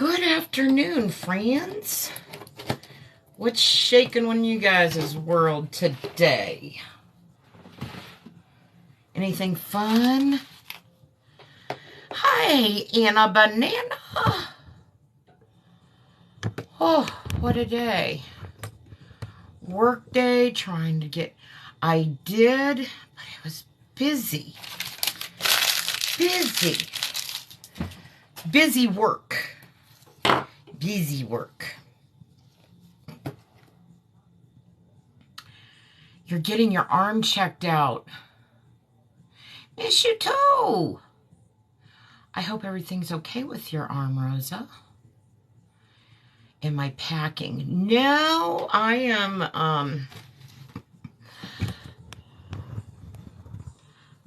Good afternoon, friends. What's shaking on you guys' world today? Anything fun? Hi, Anna Banana. Oh, what a day. Work day, trying to get... I did, but I was busy. Busy work. Busy work. You're getting your arm checked out. Miss you too. I hope everything's okay with your arm, Rosa. Am I packing? No, I am,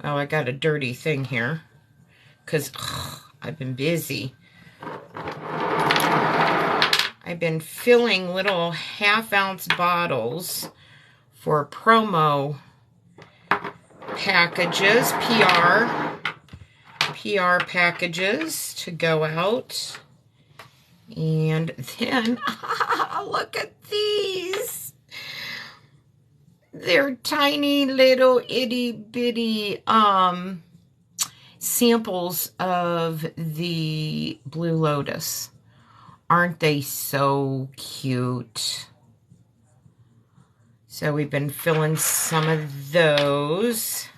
oh, I got a dirty thing here because I've been busy. I've been filling little half-ounce bottles for promo packages, PR packages to go out. And then, look at these. They're tiny little itty-bitty samples of the Blue Lotus. Aren't they so cute? So we've been filling some of those.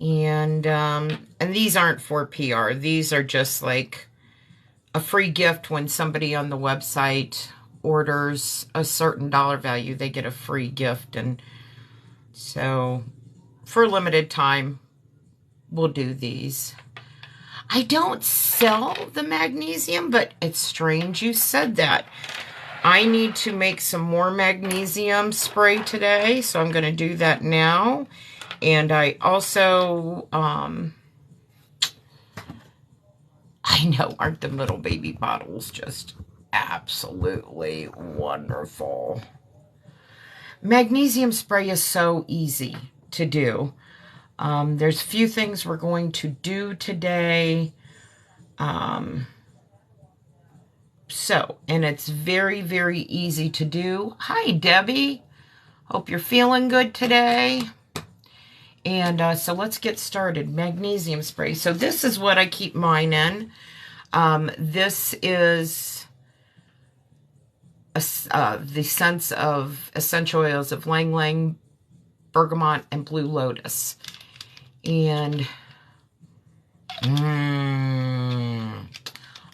And these aren't for PR. These are just like a free gift when somebody on the website orders a certain dollar value. They get a free gift. And so for a limited time, we'll do these. I don't sell the magnesium, but it's strange you said that. I need to make some more magnesium spray today, so I'm going to do that now. And I also, I know, aren't the little baby bottles just absolutely wonderful? Magnesium spray is so easy to do. There's a few things we're going to do today. And it's very, very easy to do. Hi, Debbie. Hope you're feeling good today. And so let's get started. Magnesium spray. So this is what I keep mine in. This is the scents of essential oils of Lang Lang, bergamot, and Blue Lotus. And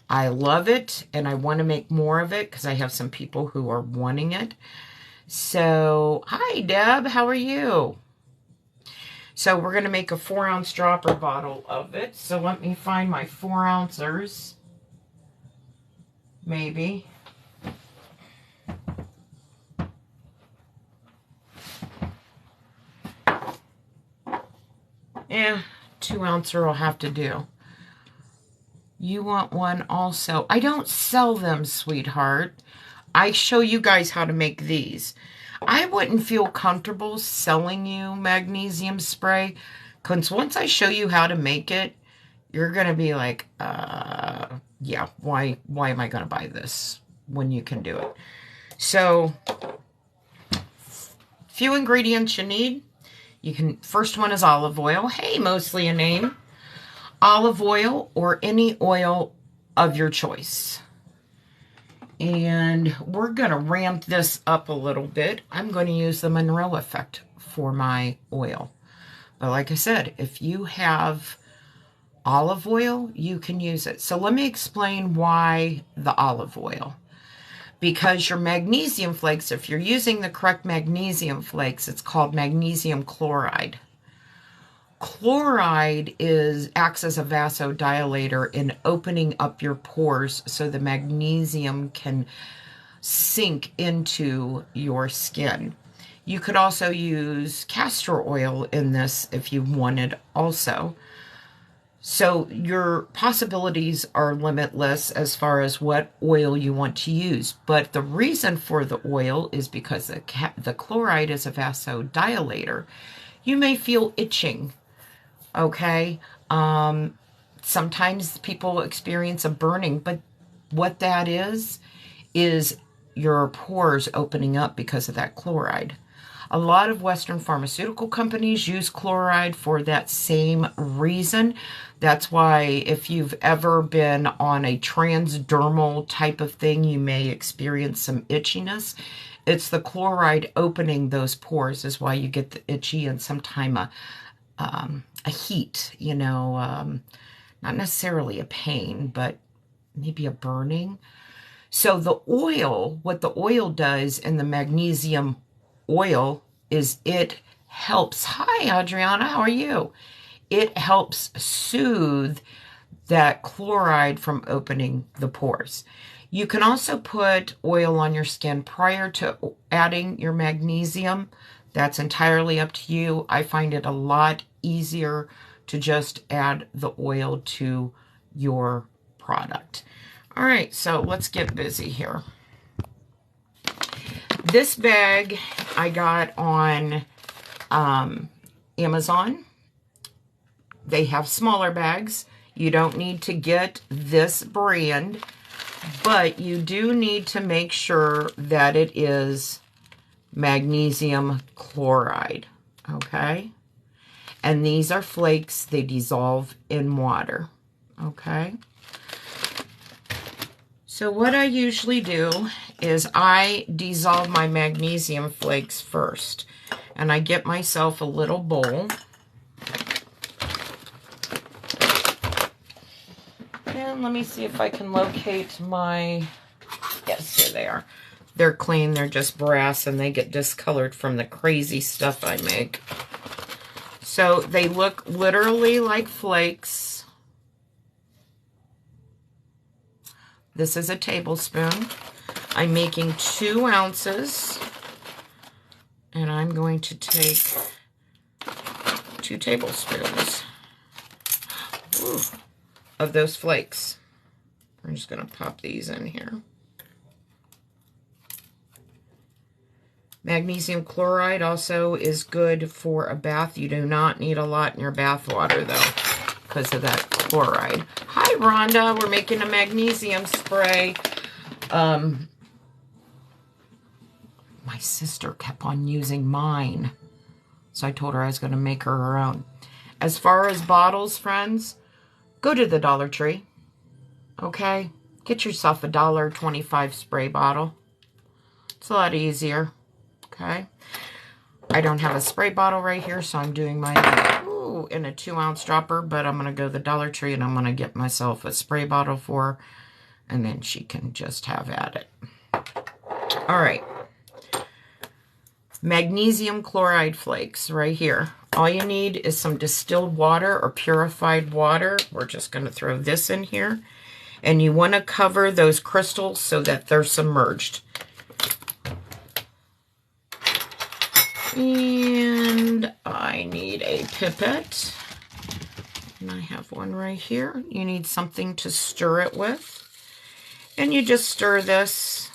I love it, and I want to make more of it because I have some people who are wanting it. So, hi, Deb. How are you? So, we're going to make a 4-ounce dropper bottle of it. So, let me find my 4-ouncers. Maybe. Yeah, 2-ouncer will have to do. You want one also. I don't sell them, sweetheart. I show you guys how to make these. I wouldn't feel comfortable selling you magnesium spray because once I show you how to make it, you're going to be like, yeah, why am I going to buy this when you can do it? So, few ingredients you need. First one is olive oil. Hey, mostly a name. Olive oil or any oil of your choice. And we're going to ramp this up a little bit. I'm going to use the Monroe effect for my oil. But like I said, if you have olive oil, you can use it. So let me explain why the olive oil. Because your magnesium flakes, if you're using the correct magnesium flakes, it's called magnesium chloride. Chloride acts as a vasodilator in opening up your pores so the magnesium can sink into your skin. You could also use castor oil in this if you wanted also. So your possibilities are limitless as far as what oil you want to use. But the reason for the oil is because the chloride is a vasodilator. You may feel itching. Okay, sometimes people experience a burning, but what that is your pores opening up because of that chloride. A lot of Western pharmaceutical companies use chloride for that same reason. That's why if you've ever been on a transdermal type of thing, you may experience some itchiness. It's the chloride opening those pores is why you get the itchy and sometimes a heat, you know, not necessarily a pain, but maybe a burning. So the oil, what the oil does in the magnesium oil is it helps, hi Adriana, how are you? It helps soothe that chloride from opening the pores. You can also put oil on your skin prior to adding your magnesium. That's entirely up to you. I find it a lot easier to just add the oil to your product. All right, so let's get busy here. This bag I got on Amazon. They have smaller bags. You don't need to get this brand, but you do need to make sure that it is magnesium chloride, okay? And these are flakes. They dissolve in water, okay? So what I usually do is I dissolve my magnesium flakes first. And I get myself a little bowl. And let me see if I can locate my, yes, here they are. They're clean, they're just brass, and they get discolored from the crazy stuff I make. So they look literally like flakes. This is a tablespoon. I'm making 2 ounces. And I'm going to take 2 tablespoons of those flakes. I'm just going to pop these in here. Magnesium chloride also is good for a bath. You do not need a lot in your bath water, though, because of that chloride. Hi, Rhonda. We're making a magnesium spray. My sister kept on using mine, so I told her I was going to make her own. As far as bottles, friends, go to the Dollar Tree, okay? Get yourself a $1.25 spray bottle. It's a lot easier, okay? I don't have a spray bottle right here, so I'm doing mine in a 2-ounce dropper, but I'm going to go to the Dollar Tree and I'm going to get myself a spray bottle for her, and then she can just have at it. All right. Magnesium chloride flakes right here. All you need is some distilled water or purified water. We're just going to throw this in here. And you want to cover those crystals so that they're submerged. And I need a pipette. And I have one right here. You need something to stir it with. And you just stir this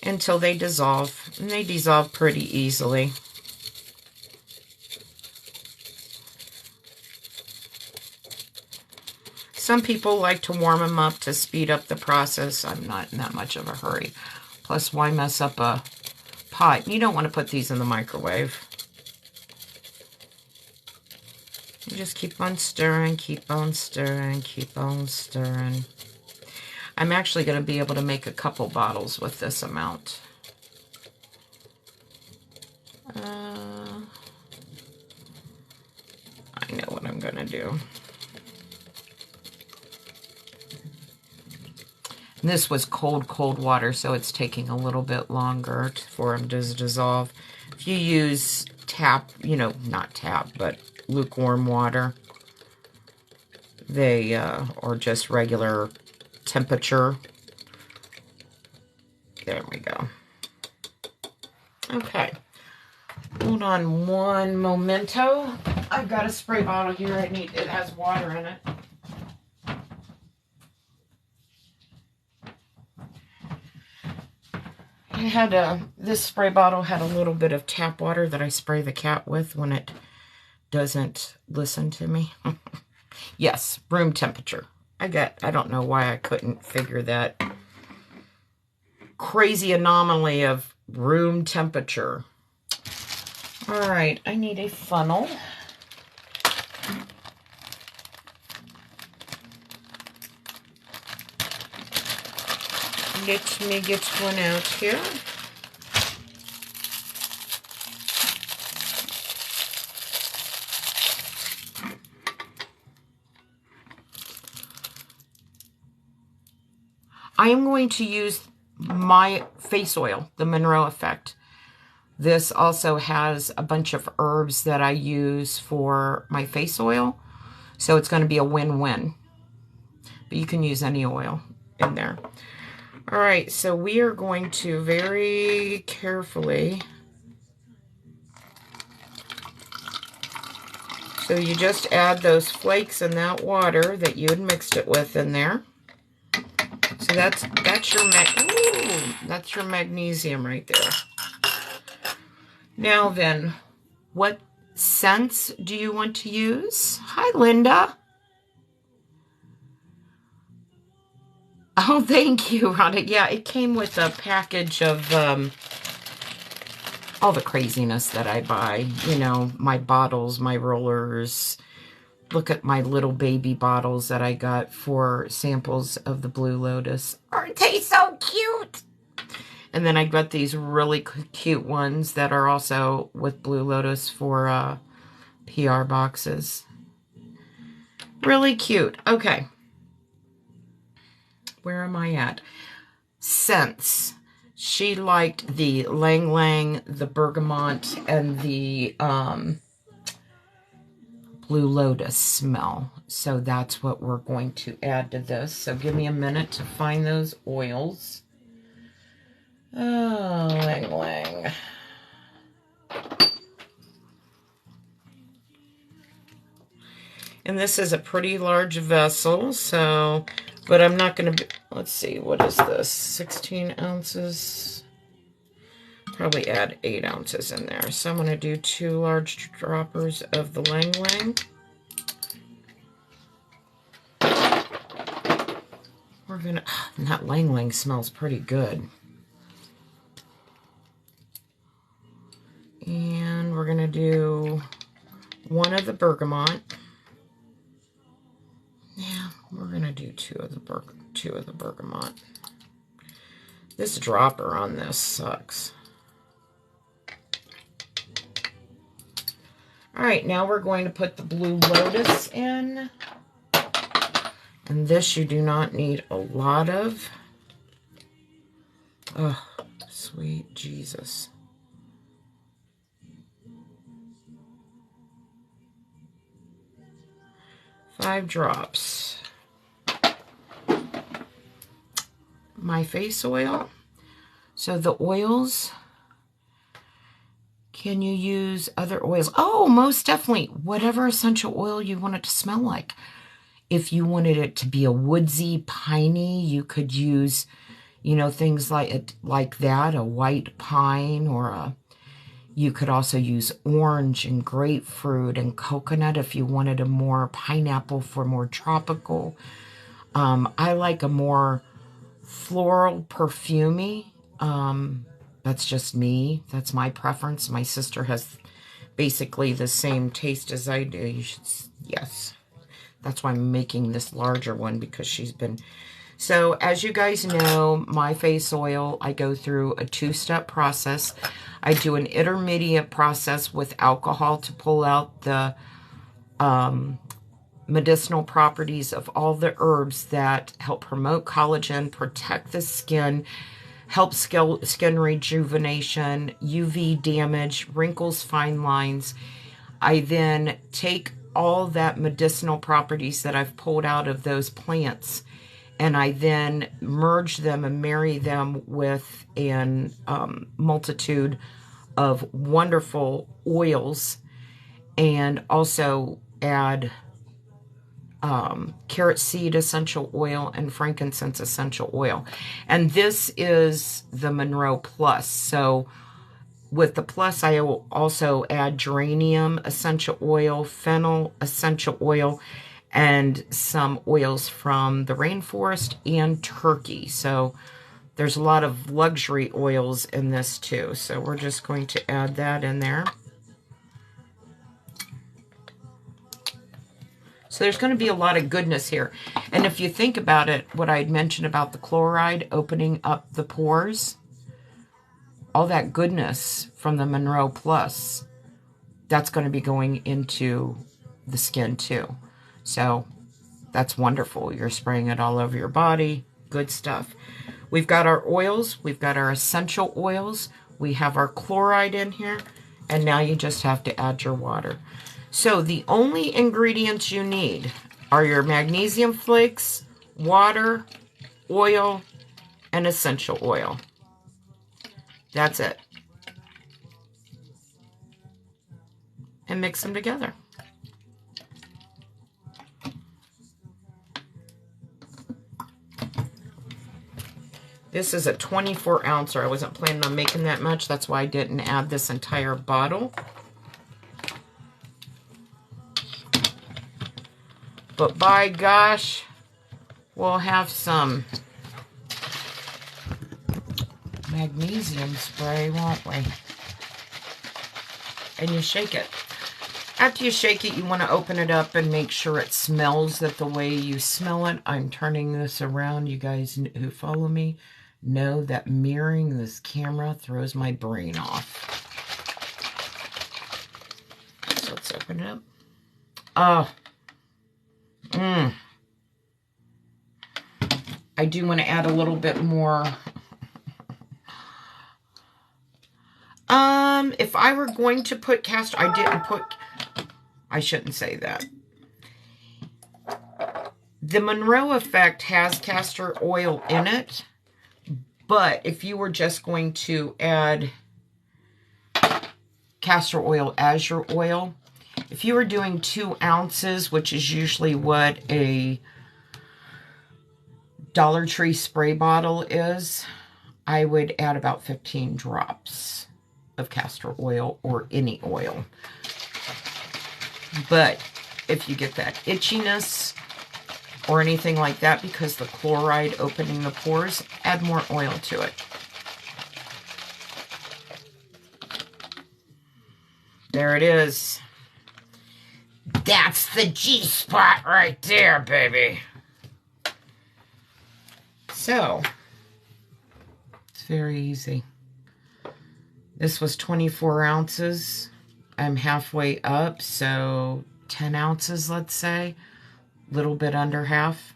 until they dissolve. And they dissolve pretty easily. Some people like to warm them up to speed up the process. I'm not in that much of a hurry. Plus, why mess up a pot? You don't want to put these in the microwave. You just keep on stirring, keep on stirring, keep on stirring. I'm actually going to be able to make a couple bottles with this amount. I know what I'm going to do. And this was cold water, so it's taking a little bit longer for them to dissolve. If you use tap, you know, not tap, but lukewarm water, they, or just regular temperature. There we go. Okay. Hold on one momento. I've got a spray bottle here. It has water in it. This spray bottle had a little bit of tap water that I spray the cat with when it doesn't listen to me. Yes, room temperature. I don't know why I couldn't figure that crazy anomaly of room temperature. All right, I need a funnel. Let me get one out here. I am going to use my face oil, the Monroe Effect. This also has a bunch of herbs that I use for my face oil, so it's going to be a win-win. But you can use any oil in there. All right, so we are going to very carefully. So you just add those flakes in that water that you had mixed it with in there. So that's your magnesium right there. Now then, what scents do you want to use? Hi, Linda. Oh, thank you, Rhonda. Yeah, it came with a package of all the craziness that I buy. You know, my bottles, my rollers. Look at my little baby bottles that I got for samples of the Blue Lotus. Aren't they so cute? And then I got these really cute ones that are also with Blue Lotus for PR boxes. Really cute. Okay. Where am I at? Scents. She liked the Lang Lang, the bergamot, and the Blue Lotus smell. So that's what we're going to add to this. So give me a minute to find those oils. Oh, Lang Lang. And this is a pretty large vessel, so, but I'm not going to, let's see, what is this? 16 ounces. Probably add 8 ounces in there. So I'm going to do 2 large droppers of the Lang Lang. We're going to, and that Lang Lang smells pretty good. And we're going to do 1 of the bergamot. Yeah, we're going to do 2 of the bergamot. This dropper on this sucks. All right, now we're going to put the Blue Lotus in. And this you do not need a lot of. Oh, sweet Jesus. Five drops. My face oil. So the oils, can you use other oils? Oh, most definitely. Whatever essential oil you want it to smell like. If you wanted it to be a woodsy, piney, you could use, you know, things like that, a white pine, or you could also use orange and grapefruit and coconut if you wanted a more pineapple for more tropical. I like a more floral, perfumey. That's just me. That's my preference. My sister has basically the same taste as I do. You should, yes. That's why I'm making this larger one, because she's been... So, as you guys know, my face oil, I go through a 2-step process. I do an intermediate process with alcohol to pull out the medicinal properties of all the herbs that help promote collagen, protect the skin, help skin rejuvenation, UV damage, wrinkles, fine lines. I then take all that medicinal properties that I've pulled out of those plants, and I then merge them and marry them with a multitude of wonderful oils, and also add carrot seed essential oil and frankincense essential oil. And this is the Monroe Plus. So with the Plus, I will also add geranium essential oil, fennel essential oil, and some oils from the rainforest and Turkey. So there's a lot of luxury oils in this too. So we're just going to add that in there. So there's going to be a lot of goodness here. And if you think about it, what I had mentioned about the chloride opening up the pores, all that goodness from the Monroe Plus, that's going to be going into the skin too. So that's wonderful. You're spraying it all over your body. Good stuff. We've got our oils. We've got our essential oils. We have our chloride in here. And now you just have to add your water. So the only ingredients you need are your magnesium flakes, water, oil, and essential oil. That's it. And mix them together. This is a 24 ouncer. I wasn't planning on making that much. That's why I didn't add this entire bottle. But by gosh, we'll have some magnesium spray, won't we? And you shake it. After you shake it, you want to open it up and make sure it smells the way you smell it. I'm turning this around. You guys who follow me know that mirroring this camera throws my brain off. So let's open it up. Oh. I do want to add a little bit more. If I were going to put castor, I shouldn't say that. The Monroe Effect has castor oil in it, but if you were just going to add castor oil as your oil, if you were doing 2 ounces, which is usually what a Dollar Tree spray bottle is, I would add about 15 drops of castor oil or any oil. But if you get that itchiness or anything like that because the chloride opening the pores, add more oil to it. There it is. That's the G-spot right there, baby. So, it's very easy. This was 24 ounces. I'm halfway up, so 10 ounces, let's say. A little bit under half.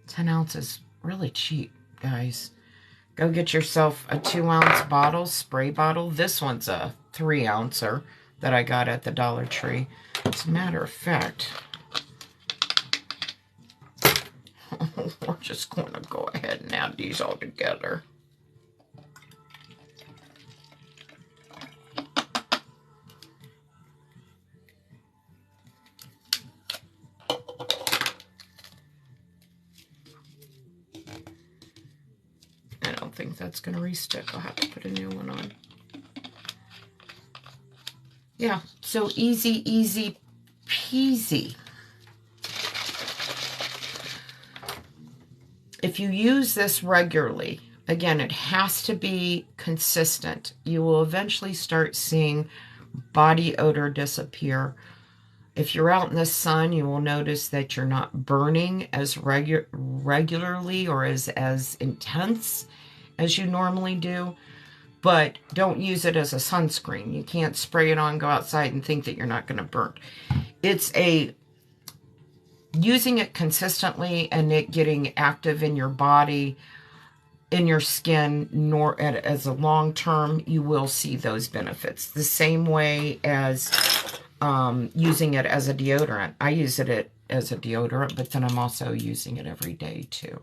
10 ounces, really cheap, guys. Go get yourself a 2-ounce bottle, spray bottle. This one's a 3-ouncer that I got at the Dollar Tree. As a matter of fact, we're just going to go ahead and add these all together. I don't think that's going to re-stick. I'll have to put a new one on. Yeah, so easy, easy peasy. If you use this regularly, again, it has to be consistent. You will eventually start seeing body odor disappear. If you're out in the sun, you will notice that you're not burning as regularly or as intense as you normally do. But don't use it as a sunscreen. You can't spray it on, go outside, and think that you're not going to burn. It's using it consistently and it getting active in your body, in your skin, nor as a long term, you will see those benefits. The same way as using it as a deodorant. I use it as a deodorant, but then I'm also using it every day too.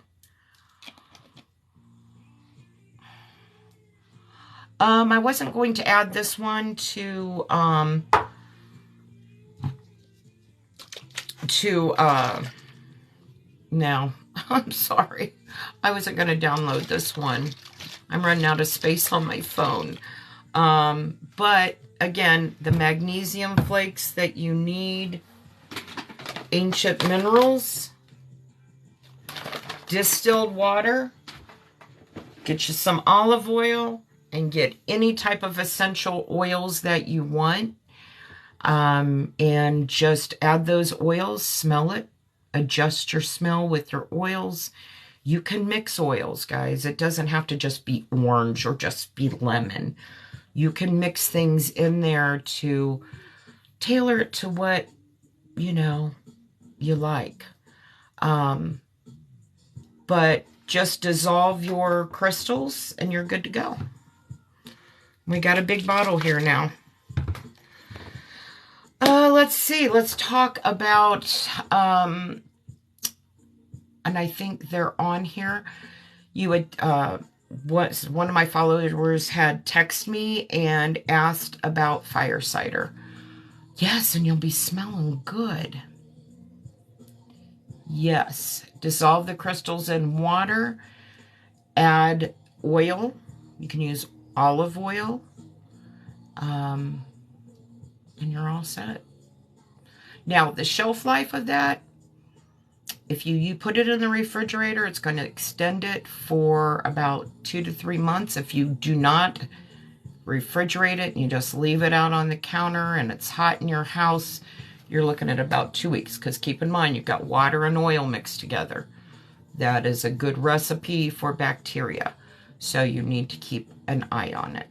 I wasn't going to add this one to no, I'm sorry. I wasn't going to download this one. I'm running out of space on my phone. But again, the magnesium flakes that you need ancient minerals, distilled water, get you some olive oil, and get any type of essential oils that you want. And just add those oils, smell it, adjust your smell with your oils. You can mix oils, guys. It doesn't have to just be orange or just be lemon. You can mix things in there to tailor it to what, you know, you like. But just dissolve your crystals and you're good to go. We got a big bottle here now. Let's see. Let's talk about, and I think they're on here. You would, one of my followers had texted me and asked about fire cider. Yes, and you'll be smelling good. Yes. Dissolve the crystals in water. Add oil. You can use olive oil. And you're all set. Now, the shelf life of that, if you put it in the refrigerator, it's going to extend it for about 2 to 3 months. If you do not refrigerate it and you just leave it out on the counter and it's hot in your house, you're looking at about 2 weeks. Because keep in mind, you've got water and oil mixed together. That is a good recipe for bacteria. So you need to keep an eye on it.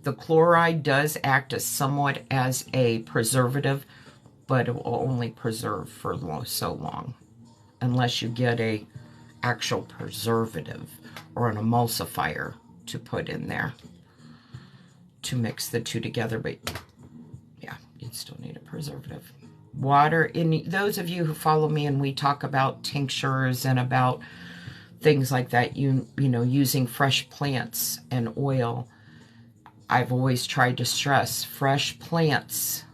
The chloride does act as somewhat as a preservative, but it will only preserve for so long, unless you get a actual preservative or an emulsifier to put in there to mix the two together. But yeah, you'd still need a preservative. Water, in those of you who follow me and we talk about tinctures and about things like that, you know, using fresh plants and oil, I've always tried to stress fresh plants.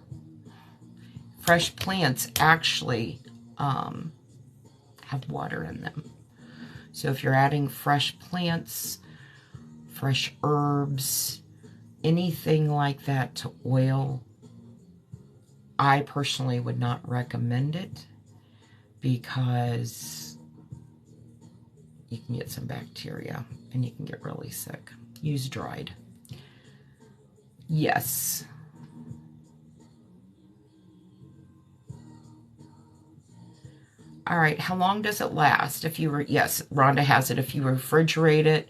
Fresh plants actually have water in them. So if you're adding fresh plants, fresh herbs, anything like that to oil, I personally would not recommend it because you can get some bacteria and you can get really sick. Use dried. Yes. All right, how long does it last? If you were, yes, Rhonda has it. If you refrigerate it,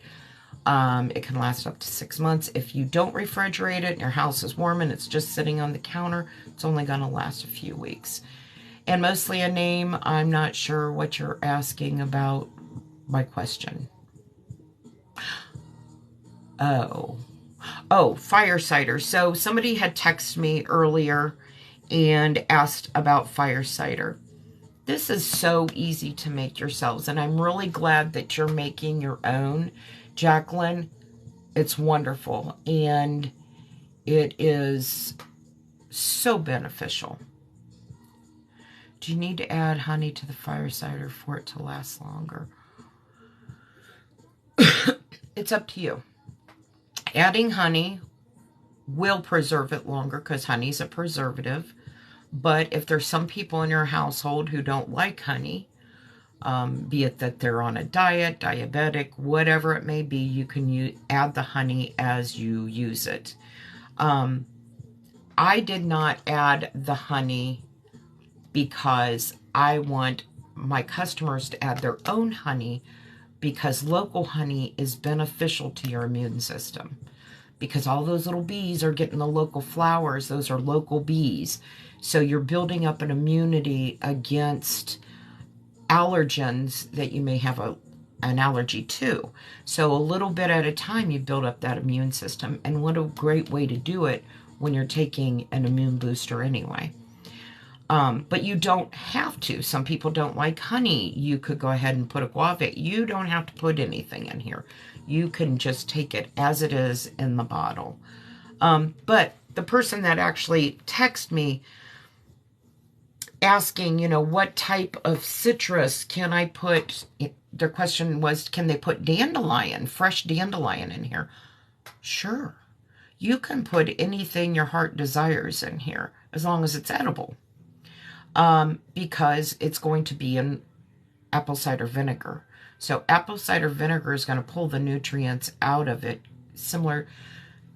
it can last up to 6 months. If you don't refrigerate it and your house is warm and it's just sitting on the counter, it's only going to last a few weeks. And mostly a name, I'm not sure what you're asking about my question. Oh, fire cider. So somebody had texted me earlier and asked about fire cider. This is so easy to make yourselves, and I'm really glad that you're making your own, Jacqueline. It's wonderful, and it is so beneficial. Do you need to add honey to the fire cider for it to last longer? It's up to you. Adding honey will preserve it longer because honey's a preservative. But if there's some people in your household who don't like honey, be it that they're on a diet, diabetic, whatever it may be, you can add the honey as you use it. I did not add the honey because I want my customers to add their own honey, because local honey is beneficial to your immune system. Because all those little bees are getting the local flowers. Those are local bees. So you're building up an immunity against allergens that you may have an allergy to. So a little bit at a time, you build up that immune system. And what a great way to do it when you're taking an immune booster anyway. But you don't have to. Some people don't like honey. You could go ahead and put a guava. You don't have to put anything in here. You can just take it as it is in the bottle. But the person that actually texted me asking, you know, what type of citrus can I put, their question was, can they put dandelion, fresh dandelion in here? Sure. You can put anything your heart desires in here as long as it's edible, because it's going to be in apple cider vinegar. So apple cider vinegar is going to pull the nutrients out of it, similar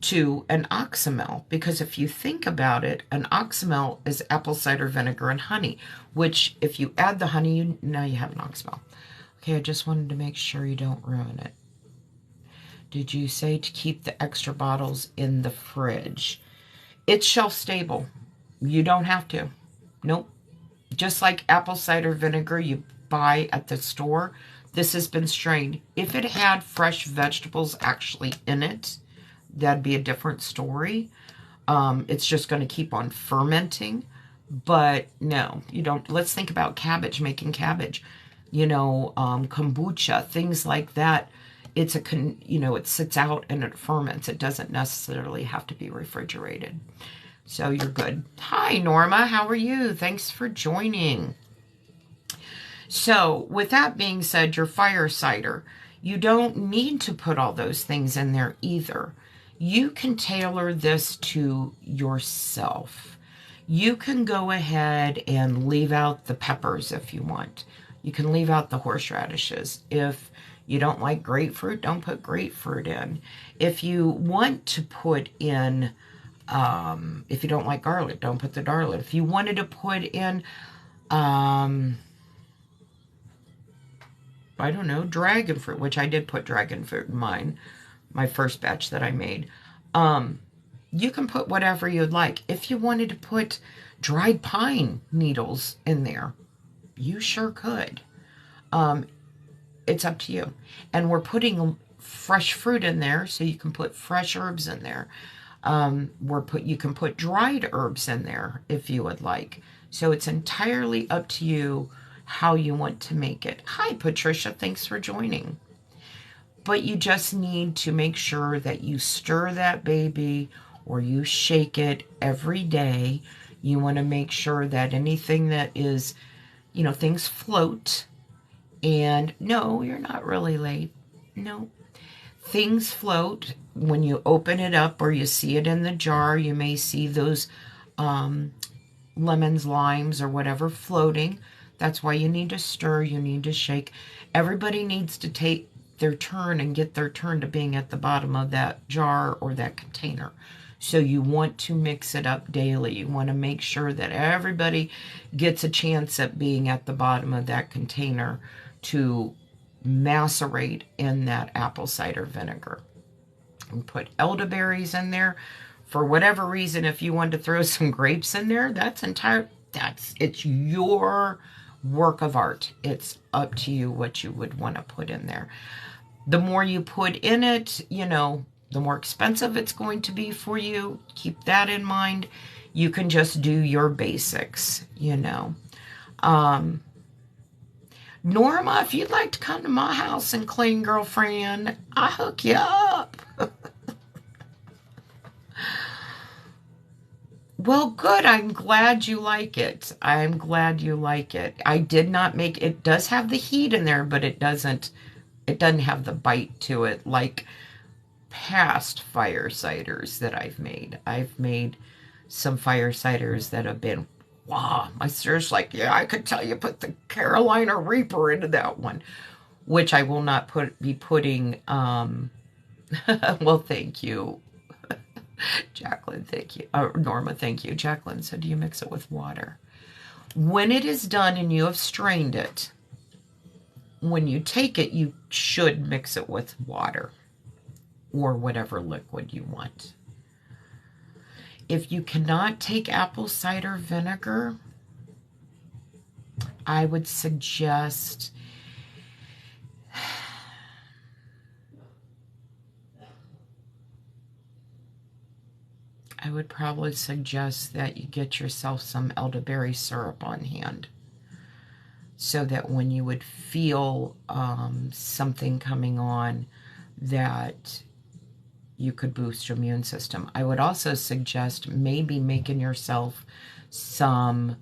to an oxymel, because if you think about it, an oxymel is apple cider vinegar and honey, which if you add the honey, now you have an oxymel. Okay, I just wanted to make sure you don't ruin it. Did you say to keep the extra bottles in the fridge? It's shelf stable. You don't have to. Nope. Just like apple cider vinegar you buy at the store, this has been strained. If it had fresh vegetables actually in it, that'd be a different story. It's just going to keep on fermenting. But no, you don't. Let's think about cabbage, making cabbage. Kombucha, things like that. It's it sits out and it ferments. It doesn't necessarily have to be refrigerated. So you're good. Hi, Norma. How are you? Thanks for joining. So with that being said, your fire cider, you don't need to put all those things in there either. You can tailor this to yourself. You can go ahead and leave out the peppers if you want. You can leave out the horseradishes. If you don't like grapefruit, don't put grapefruit in. If you want to put in, if you don't like garlic, don't put the garlic. If you wanted to put in, I don't know, dragon fruit, which I did put dragon fruit in mine, my first batch that I made. You can put whatever you'd like. If you wanted to put dried pine needles in there, you sure could. It's up to you. And we're putting fresh fruit in there, so you can put fresh herbs in there. You can put dried herbs in there if you would like. So it's entirely up to you how you want to make it. Hi, Patricia. Thanks for joining. But you just need to make sure that you stir that baby or you shake it every day. You want to make sure that anything that is, things float. And no, you're not really late. No. Things float. When you open it up or you see it in the jar, you may see those lemons, limes, or whatever floating. That's why you need to stir, you need to shake. Everybody needs to take their turn and get their turn to being at the bottom of that jar or that container. So you want to mix it up daily. You want to make sure that everybody gets a chance at being at the bottom of that container to macerate in that apple cider vinegar. And put elderberries in there. For whatever reason, if you want to throw some grapes in there, it's your work of art. It's up to you what you would want to put in there. The more you put in it, the more expensive it's going to be for you. Keep that in mind. You can just do your basics, Norma, if you'd like to come to my house and clean, girlfriend, I'll hook you up. Well, good. I'm glad you like it. I'm glad you like it. I did not make it. Does have the heat in there, but it doesn't have the bite to it like past fire ciders that I've made. I've made some fire ciders that have been, wow, my sister's like, yeah, I could tell you put the Carolina Reaper into that one, which I will not be putting, well, thank you. Jacqueline, thank you. Norma, thank you. Jacqueline said, do you mix it with water? When it is done and you have strained it, when you take it, you should mix it with water or whatever liquid you want. If you cannot take apple cider vinegar, I would suggest probably suggest that you get yourself some elderberry syrup on hand so that when you would feel something coming on, that you could boost your immune system. I would also suggest maybe making yourself some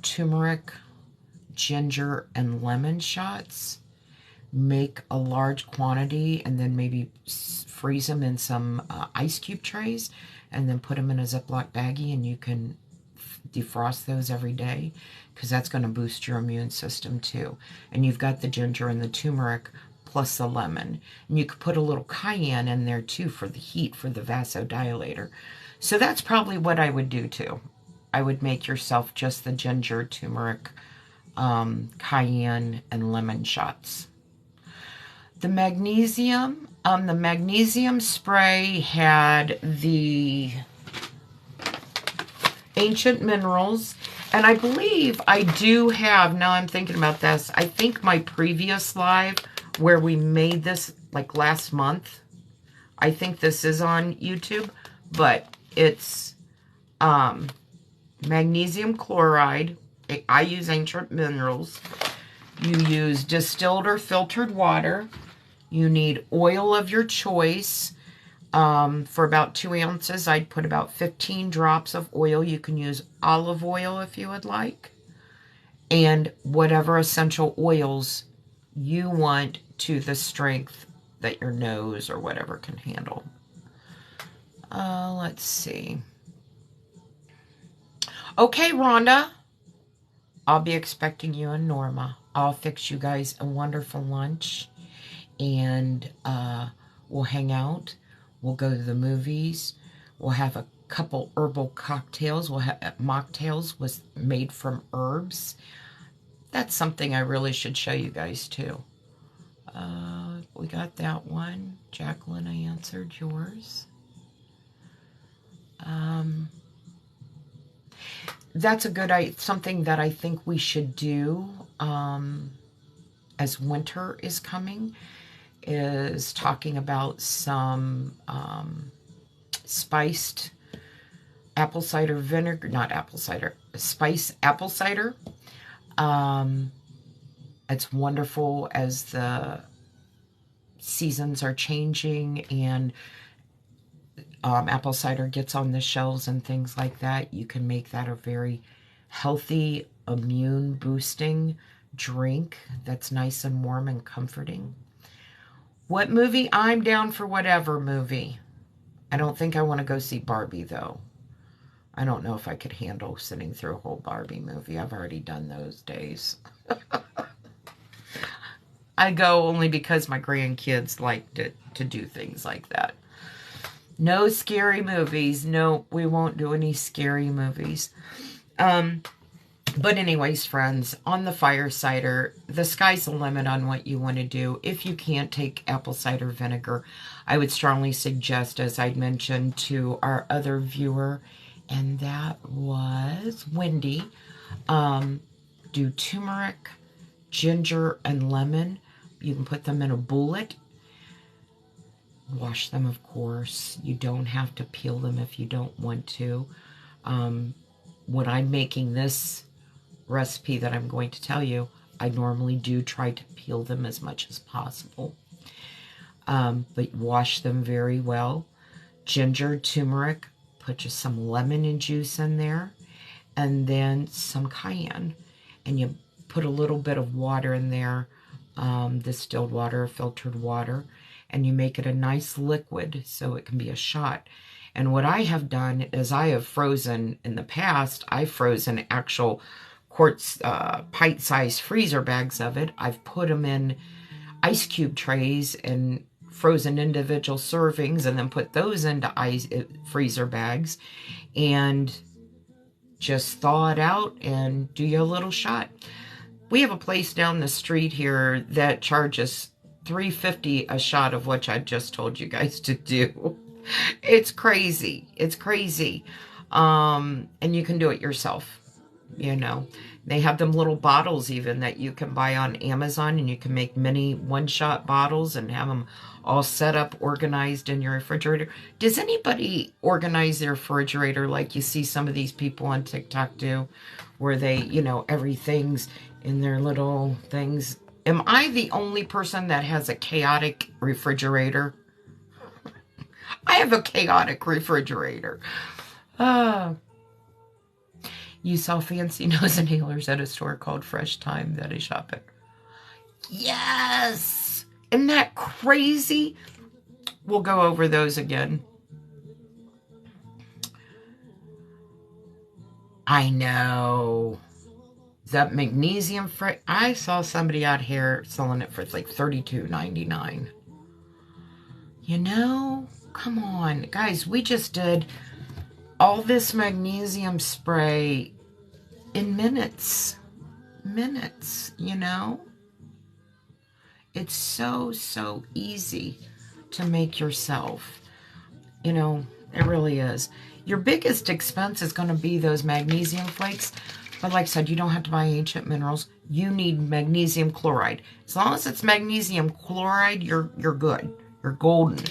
turmeric, ginger, and lemon shots. make a large quantity and then maybe freeze them in some ice cube trays and then put them in a Ziploc baggie, and you can defrost those every day, because that's going to boost your immune system too. And you've got the ginger and the turmeric plus the lemon. And you could put a little cayenne in there too for the heat, for the vasodilator. So that's probably what I would do too. I would make yourself just the ginger, turmeric, cayenne, and lemon shots. The magnesium spray had the ancient minerals, and I believe I do have, now I'm thinking about this, I think my previous live where we made this like last month, I think this is on YouTube, but it's magnesium chloride. I use ancient minerals. You use distilled or filtered water. You need oil of your choice. For about 2 ounces, I'd put about 15 drops of oil. You can use olive oil if you would like. And whatever essential oils you want to the strength that your nose or whatever can handle. Let's see. Okay, Rhonda. I'll be expecting you and Norma. I'll fix you guys a wonderful lunch. And we'll hang out. We'll go to the movies. We'll have a couple herbal cocktails. We'll have mocktails was made from herbs. That's something I really should show you guys too. We got that one. Jacqueline, I answered yours. That's a good something that I think we should do as winter is coming, is talking about some spiced apple cider vinegar, not apple cider, spice apple cider. It's wonderful as the seasons are changing and apple cider gets on the shelves and things like that. You can make that a very healthy, immune boosting drink that's nice and warm and comforting. What movie? I'm down for whatever movie. I don't think I want to go see Barbie, though. I don't know if I could handle sitting through a whole Barbie movie. I've already done those days. I go only because my grandkids like to do things like that. No scary movies. No, we won't do any scary movies. But anyways, friends, on the fire cider, the sky's the limit on what you want to do. If you can't take apple cider vinegar, I would strongly suggest, as I mentioned to our other viewer, and that was Wendy, do turmeric, ginger, and lemon. You can put them in a bullet. Wash them, of course. You don't have to peel them if you don't want to. When I'm making this recipe that I'm going to tell you, I normally do try to peel them as much as possible. But wash them very well. Ginger, turmeric, put just some lemon and juice in there, and then some cayenne. And you put a little bit of water in there, distilled water, filtered water, and you make it a nice liquid so it can be a shot. And what I have done is I have frozen, in the past, I've frozen actual quartz, pint-sized freezer bags of it. I've put them in ice cube trays and frozen individual servings, and then put those into freezer bags and just thaw it out and do you a little shot. We have a place down the street here that charges $3.50 a shot of what I just told you guys to do. It's crazy. It's crazy. And you can do it yourself, you know. They have them little bottles even that you can buy on Amazon, and you can make mini one-shot bottles and have them all set up, organized in your refrigerator. Does anybody organize their refrigerator like you see some of these people on TikTok do, where they, you know, everything's in their little things? Am I the only person that has a chaotic refrigerator? I have a chaotic refrigerator. You sell fancy nose inhalers at a store called Fresh Time that I shop at. Yes! Isn't that crazy? We'll go over those again. I know. That magnesium I saw somebody out here selling it for like $32.99. You know, come on. Guys, we just did all this magnesium spray in minutes. Minutes, you know? It's so, so easy to make yourself. You know, it really is. Your biggest expense is going to be those magnesium flakes. But like I said, you don't have to buy ancient minerals. You need magnesium chloride. As long as it's magnesium chloride, you're good. You're golden.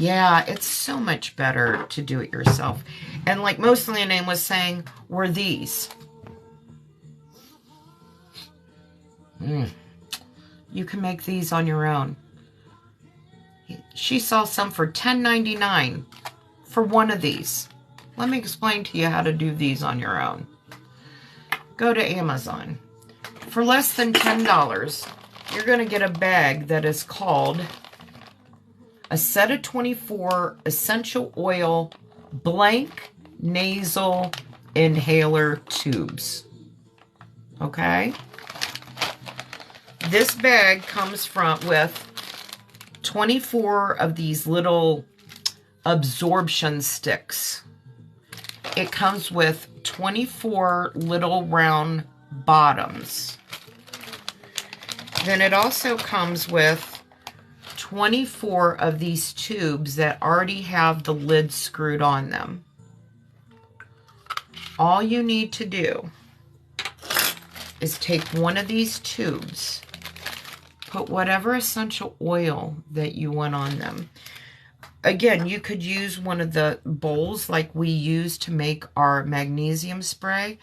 Yeah, it's so much better to do it yourself. And like Mostly Name was saying, were these. You can make these on your own. She saw some for $10.99 for one of these. Let me explain to you how to do these on your own. Go to Amazon. For less than $10, you're going to get a bag that is called a set of 24 essential oil blank nasal inhaler tubes. Okay? This bag comes with 24 of these little absorption sticks. It comes with 24 little round bottoms. Then it also comes with 24 of these tubes that already have the lid screwed on them. All you need to do is take one of these tubes, put whatever essential oil that you want on them. Again, you could use one of the bowls like we use to make our magnesium spray.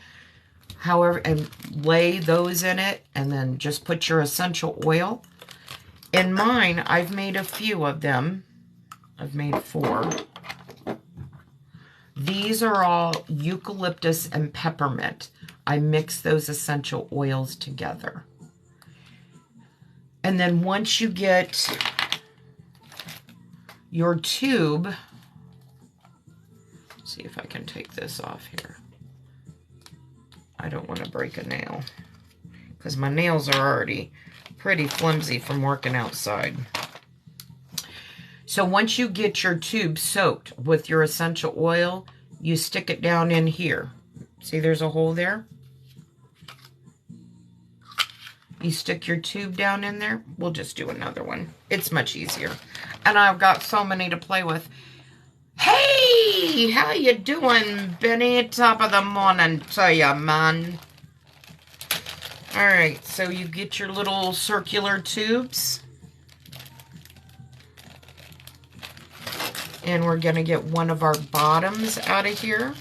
However, and lay those in it and then just put your essential oil. In mine, I've made a few of them. I've made 4. These are all eucalyptus and peppermint. I mix those essential oils together. And then once you get your tube, see if I can take this off here. I don't want to break a nail because my nails are already pretty flimsy from working outside. So once you get your tube soaked with your essential oil, you stick it down in here. See, there's a hole there. You stick your tube down in there. We'll just do another one. It's much easier. And I've got so many to play with. Hey, how you doing, Benny? Top of the morning to you, man. All right, so you get your little circular tubes. And we're going to get one of our bottoms out of here.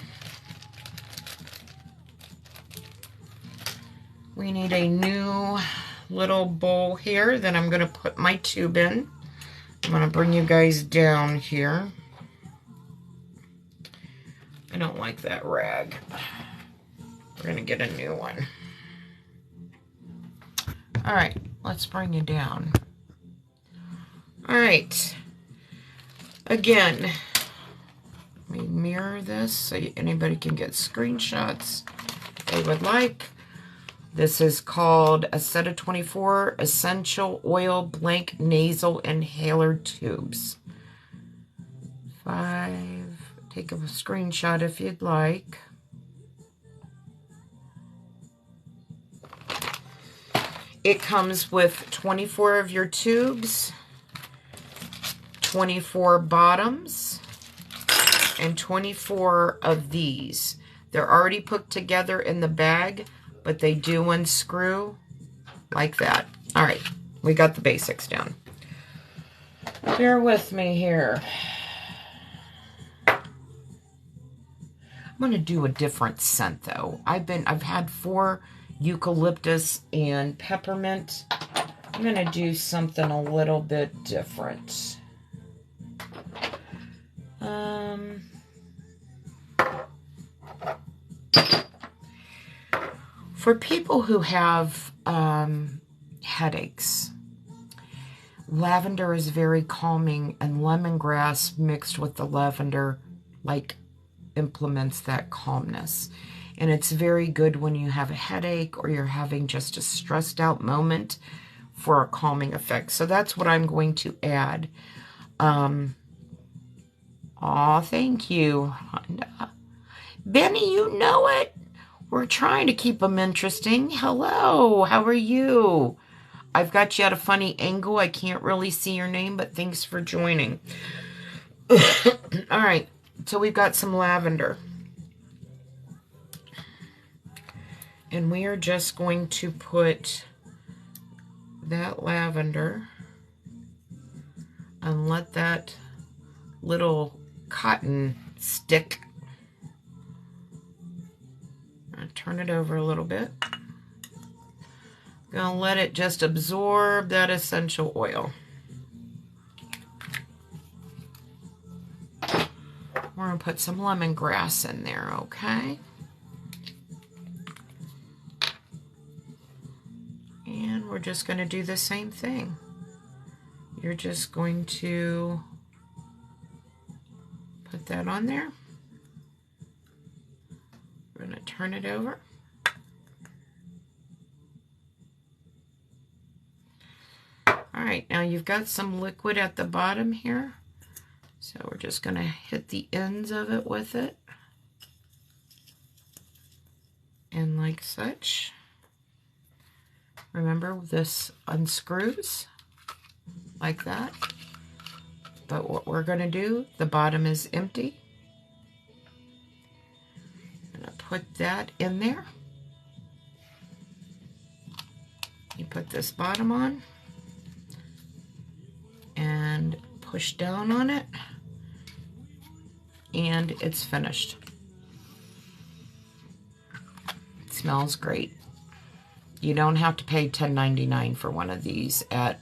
We need a new little bowl here that I'm going to put my tube in. I'm going to bring you guys down here. I don't like that rag. We're going to get a new one. All right, let's bring you down. All right. Again, let me mirror this so anybody can get screenshots if they would like. This is called a set of 24 essential oil blank nasal inhaler tubes. 5. Take a screenshot if you'd like. It comes with 24 of your tubes, 24 bottoms, and 24 of these. They're already put together in the bag, but they do unscrew like that. All right, we got the basics down. Bear with me here. I'm going to do a different scent though. I've had 4 eucalyptus and peppermint. I'm going to do something a little bit different. For people who have headaches, lavender is very calming, and lemongrass mixed with the lavender implements that calmness. And it's very good when you have a headache or you're having just a stressed out moment for a calming effect. So that's what I'm going to add. Thank you, Honda. Benny, you know it. We're trying to keep them interesting. Hello, how are you? I've got you at a funny angle. I can't really see your name, but thanks for joining. All right, so we've got some lavender. And we are just going to put that lavender and let that little cotton stick. I'll turn it over a little bit. Gonna let it just absorb that essential oil. We're gonna put some lemongrass in there, okay? And we're just gonna do the same thing. You're just going to put that on there. We're gonna turn it over. All right, now you've got some liquid at the bottom here. So we're just gonna hit the ends of it with it. And like such. Remember, this unscrews like that. But what we're gonna do, the bottom is empty. I'm gonna put that in there. You put this bottom on. And push down on it, and it's finished. It smells great. You don't have to pay $10.99 for one of these at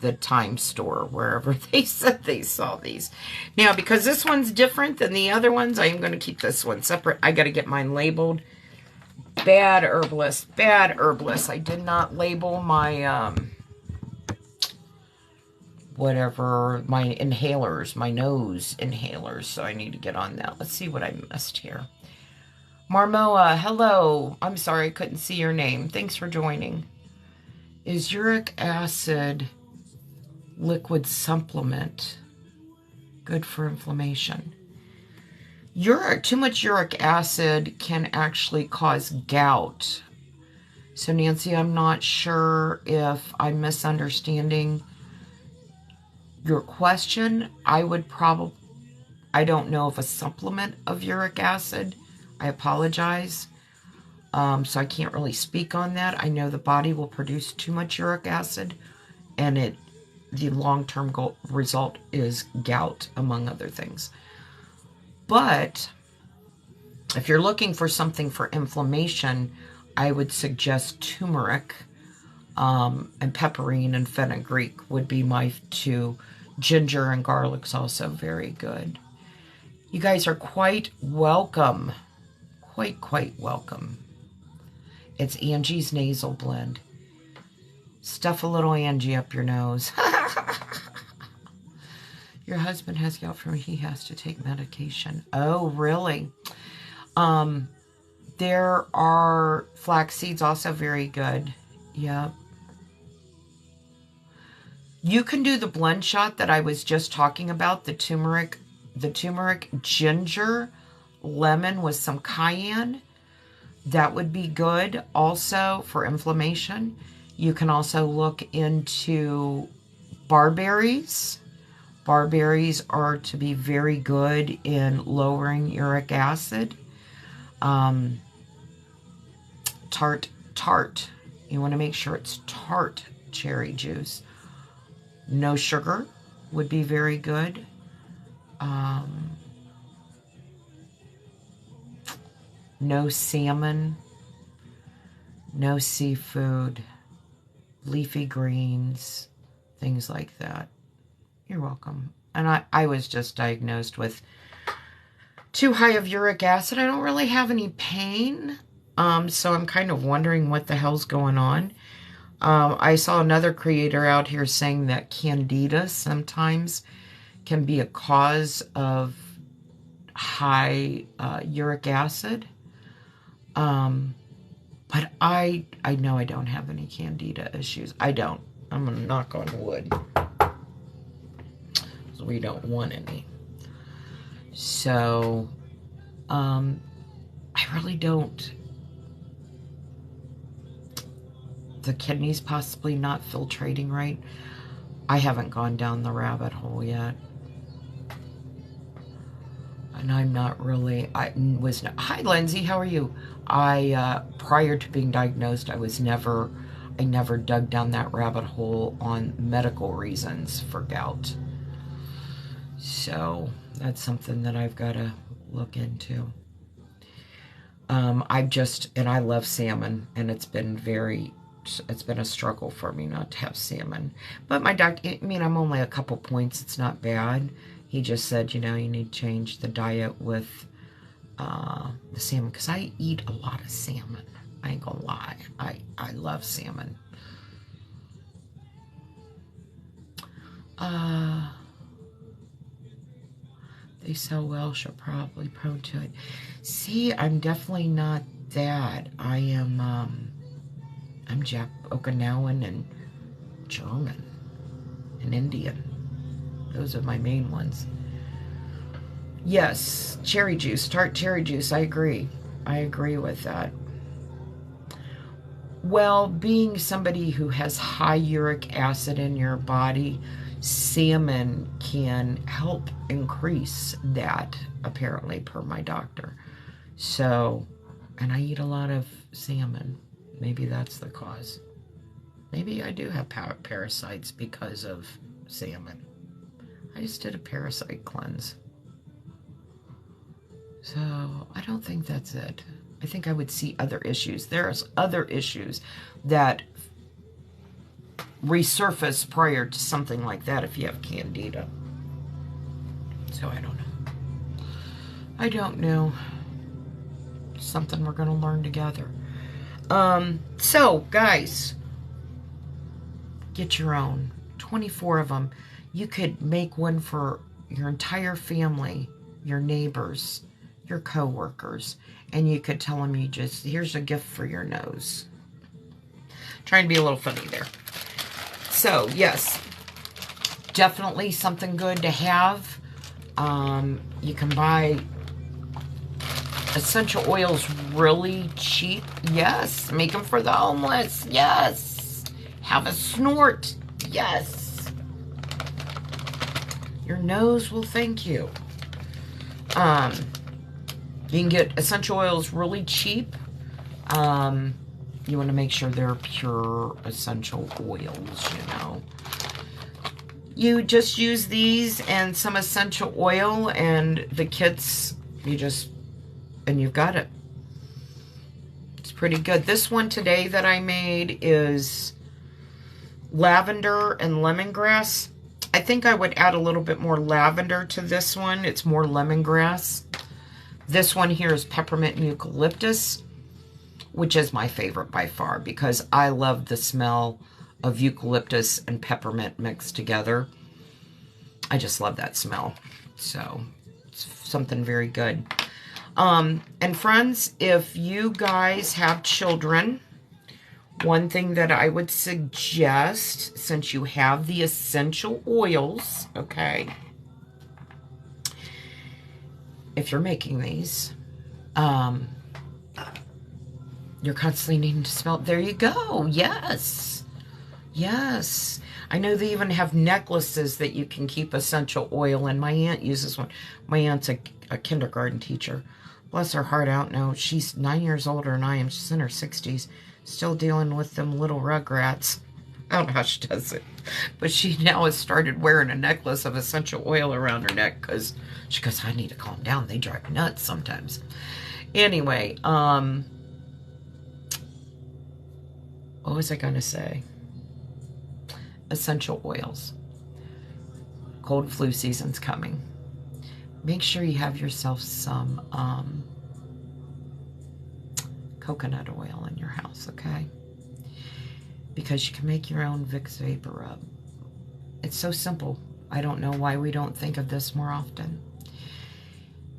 the Time store, wherever they said they saw these. Now, because this one's different than the other ones, I am going to keep this one separate. I got to get mine labeled. Bad herbalist, bad herbalist. I did not label my whatever, my inhalers, my nose inhalers, so I need to get on that. Let's see what I missed here. Marmoa, hello. I'm sorry I couldn't see your name. Thanks for joining. Is uric acid liquid supplement good for inflammation? Too much uric acid can actually cause gout. So Nancy, I'm not sure if I'm misunderstanding your question. I don't know of a supplement of uric acid. I apologize. So I can't really speak on that. I know the body will produce too much uric acid, and the long-term result is gout, among other things. But if you're looking for something for inflammation, I would suggest turmeric, and pepperine and fenugreek would be my two. Ginger and garlic's also very good. You guys are quite welcome. Quite welcome. It's Angie's Nasal Blend. Stuff a little Angie up your nose. Your husband has gout from he has to take medication. Oh, really? There are flax seeds also very good. Yep. You can do the blend shot that I was just talking about, the turmeric, ginger, lemon with some cayenne. That would be good also for inflammation. You can also look into barberries. Barberries are to be very good in lowering uric acid. Tart. You want to make sure it's tart cherry juice. No sugar would be very good. No salmon, no seafood, leafy greens, things like that. You're welcome. And I was just diagnosed with too high of uric acid. I don't really have any pain. So I'm kind of wondering what the hell's going on. I saw another creator out here saying that candida sometimes can be a cause of high uric acid. But I know I don't have any candida issues. I don't. I'm going to knock on wood. So we don't want any. So, I really don't. The kidneys possibly not filtrating right. I haven't gone down the rabbit hole yet. And I'm not really, hi Lindsay, how are you? Prior to being diagnosed, I never dug down that rabbit hole on medical reasons for gout. So that's something that I've got to look into. And I love salmon, and it's been a struggle for me not to have salmon. But my doctor, I mean, I'm only a couple points, it's not bad. He just said, you need to change the diet with the salmon, because I eat a lot of salmon. I ain't gonna lie. I love salmon. They sell Welsh are probably prone to it. See, I'm definitely not that. I am, I'm Okinawan and German and Indian. Those are my main ones. Yes, cherry juice, tart cherry juice, I agree. I agree with that. Well, being somebody who has high uric acid in your body, salmon can help increase that, apparently, per my doctor. So, and I eat a lot of salmon. Maybe that's the cause. Maybe I do have parasites because of salmon. I just did a parasite cleanse. So, I don't think that's it. I think I would see other issues. There's other issues that resurface prior to something like that if you have candida. So, I don't know. I don't know. Something we're going to learn together. So, guys, get your own. 24 of them. You could make one for your entire family, your neighbors, your co-workers, and you could tell them here's a gift for your nose. Trying to be a little funny there. So, yes, definitely something good to have. You can buy essential oils really cheap. Yes. Make them for the homeless. Yes. Have a snort. Yes. Your nose will thank you. You can get essential oils really cheap. You want to make sure they're pure essential oils, You just use these and some essential oil and the kits, and you've got it. It's pretty good. This one today that I made is lavender and lemongrass. I think I would add a little bit more lavender to this one. It's more lemongrass. This one here is peppermint and eucalyptus, which is my favorite by far because I love the smell of eucalyptus and peppermint mixed together. I just love that smell. So it's something very good. And friends, if you guys have children, one thing that I would suggest, since you have the essential oils, okay, if you're making these, you're constantly needing to smell. There you go. Yes. Yes. I know they even have necklaces that you can keep essential oil in. My aunt uses one. My aunt's a kindergarten teacher. Bless her heart out now. She's 9 years older than I am. She's in her 60s. Still dealing with them little rugrats. I don't know how she does it. But she now has started wearing a necklace of essential oil around her neck because she goes, I need to calm down. They drive me nuts sometimes. Anyway, what was I going to say? Essential oils. Cold flu season's coming. Make sure you have yourself some coconut oil in your house, okay? Because you can make your own Vicks Vapor Rub. It's so simple. I don't know why we don't think of this more often.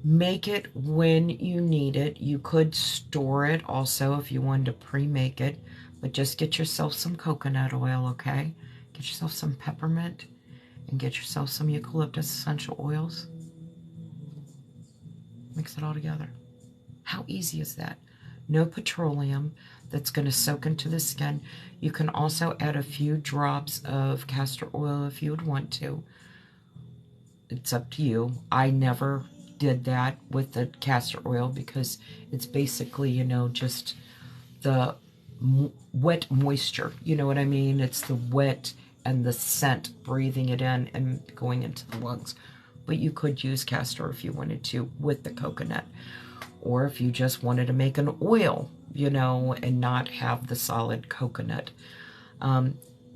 Make it when you need it. You could store it also if you wanted to pre-make it, but just get yourself some coconut oil, okay? Get yourself some peppermint and get yourself some eucalyptus essential oils. Mix it all together. How easy is that? No petroleum that's going to soak into the skin. You can also add a few drops of castor oil if you would want to. It's up to you. I never did that with the castor oil because it's basically, you know, just the wet moisture. You know what I mean? It's the wet and the scent, breathing it in and going into the lungs. But you could use castor if you wanted to with the coconut. Or if you just wanted to make an oil, you know, and not have the solid coconut.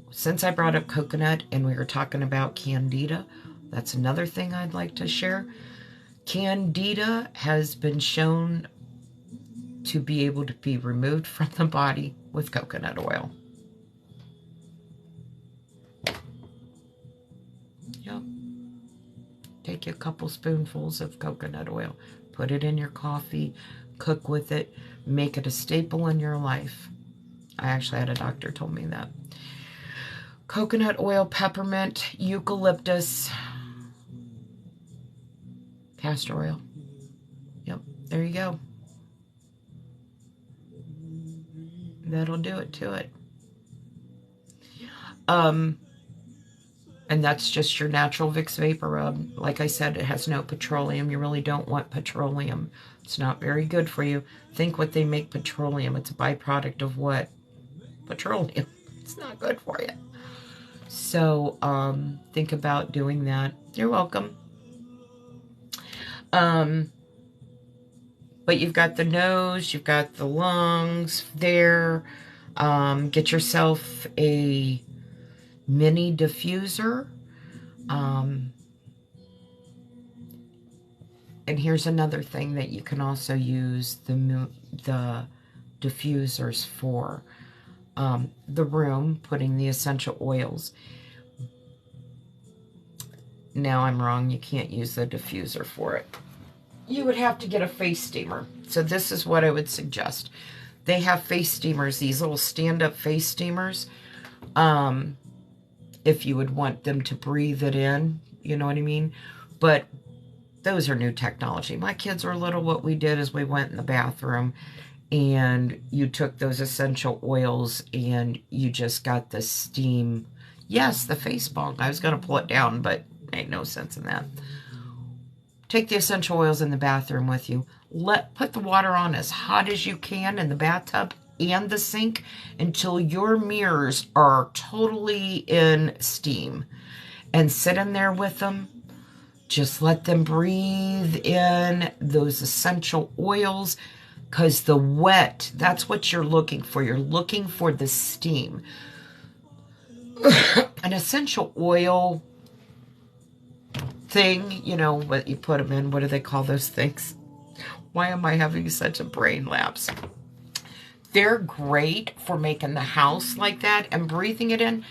Since I brought up coconut and we were talking about candida, that's another thing I'd like to share. Candida has been shown to be able to be removed from the body with coconut oil. Yep. Take a couple spoonfuls of coconut oil, put it in your coffee, cook with it, make it a staple in your life. I actually had a doctor told me that. Coconut oil, peppermint, eucalyptus, castor oil. Yep, there you go. That'll do it to it. And that's just your natural Vicks Vapor Rub. Like I said, it has no petroleum. You really don't want petroleum. It's not very good for you. Think what they make petroleum. It's a byproduct of what? Petroleum. It's not good for you. So think about doing that. You're welcome. But you've got the nose, you've got the lungs there. Get yourself a mini diffuser. And here's another thing that you can also use the diffusers for. The room, putting the essential oils. Now I'm wrong, you can't use the diffuser for it. You would have to get a face steamer. So this is what I would suggest. They have face steamers, these little stand-up face steamers. If you would want them to breathe it in, you know what I mean? But those are new technology. My kids were little, what we did is we went in the bathroom and you took those essential oils and you just got the steam. Yes, the face bong. I was going to pull it down, but ain't no sense in that. Take the essential oils in the bathroom with you. Put the water on as hot as you can in the bathtub and the sink until your mirrors are totally in steam. And sit in there with them. Just let them breathe in those essential oils, because the wet, that's what you're looking for. You're looking for the steam. An essential oil thing, you know, what you put them in, what do they call those things? Why am I having such a brain lapse? They're great for making the house like that and breathing it in,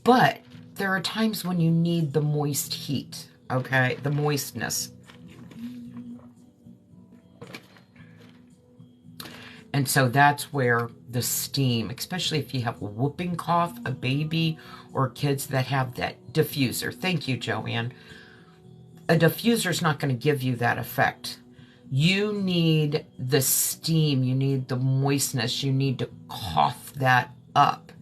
but there are times when you need the moist heat, okay? The moistness. And so that's where the steam, especially if you have a whooping cough, a baby, or kids that have that diffuser. Thank you, Joanne. A diffuser is not going to give you that effect. You need the steam. You need the moistness. You need to cough that up.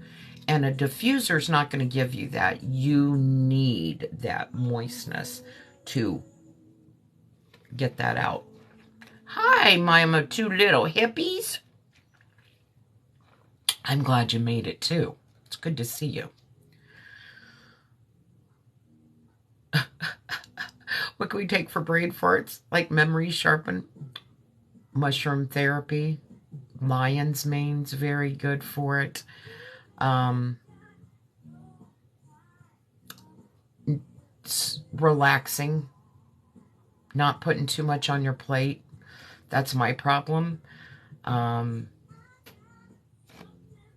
And a diffuser is not going to give you that. You need that moistness to get that out. Hi, my two little hippies. I'm glad you made it too. It's good to see you. What can we take for brain farts? Like memory sharpen, mushroom therapy, lion's mane's very good for it. It's relaxing, not putting too much on your plate. That's my problem.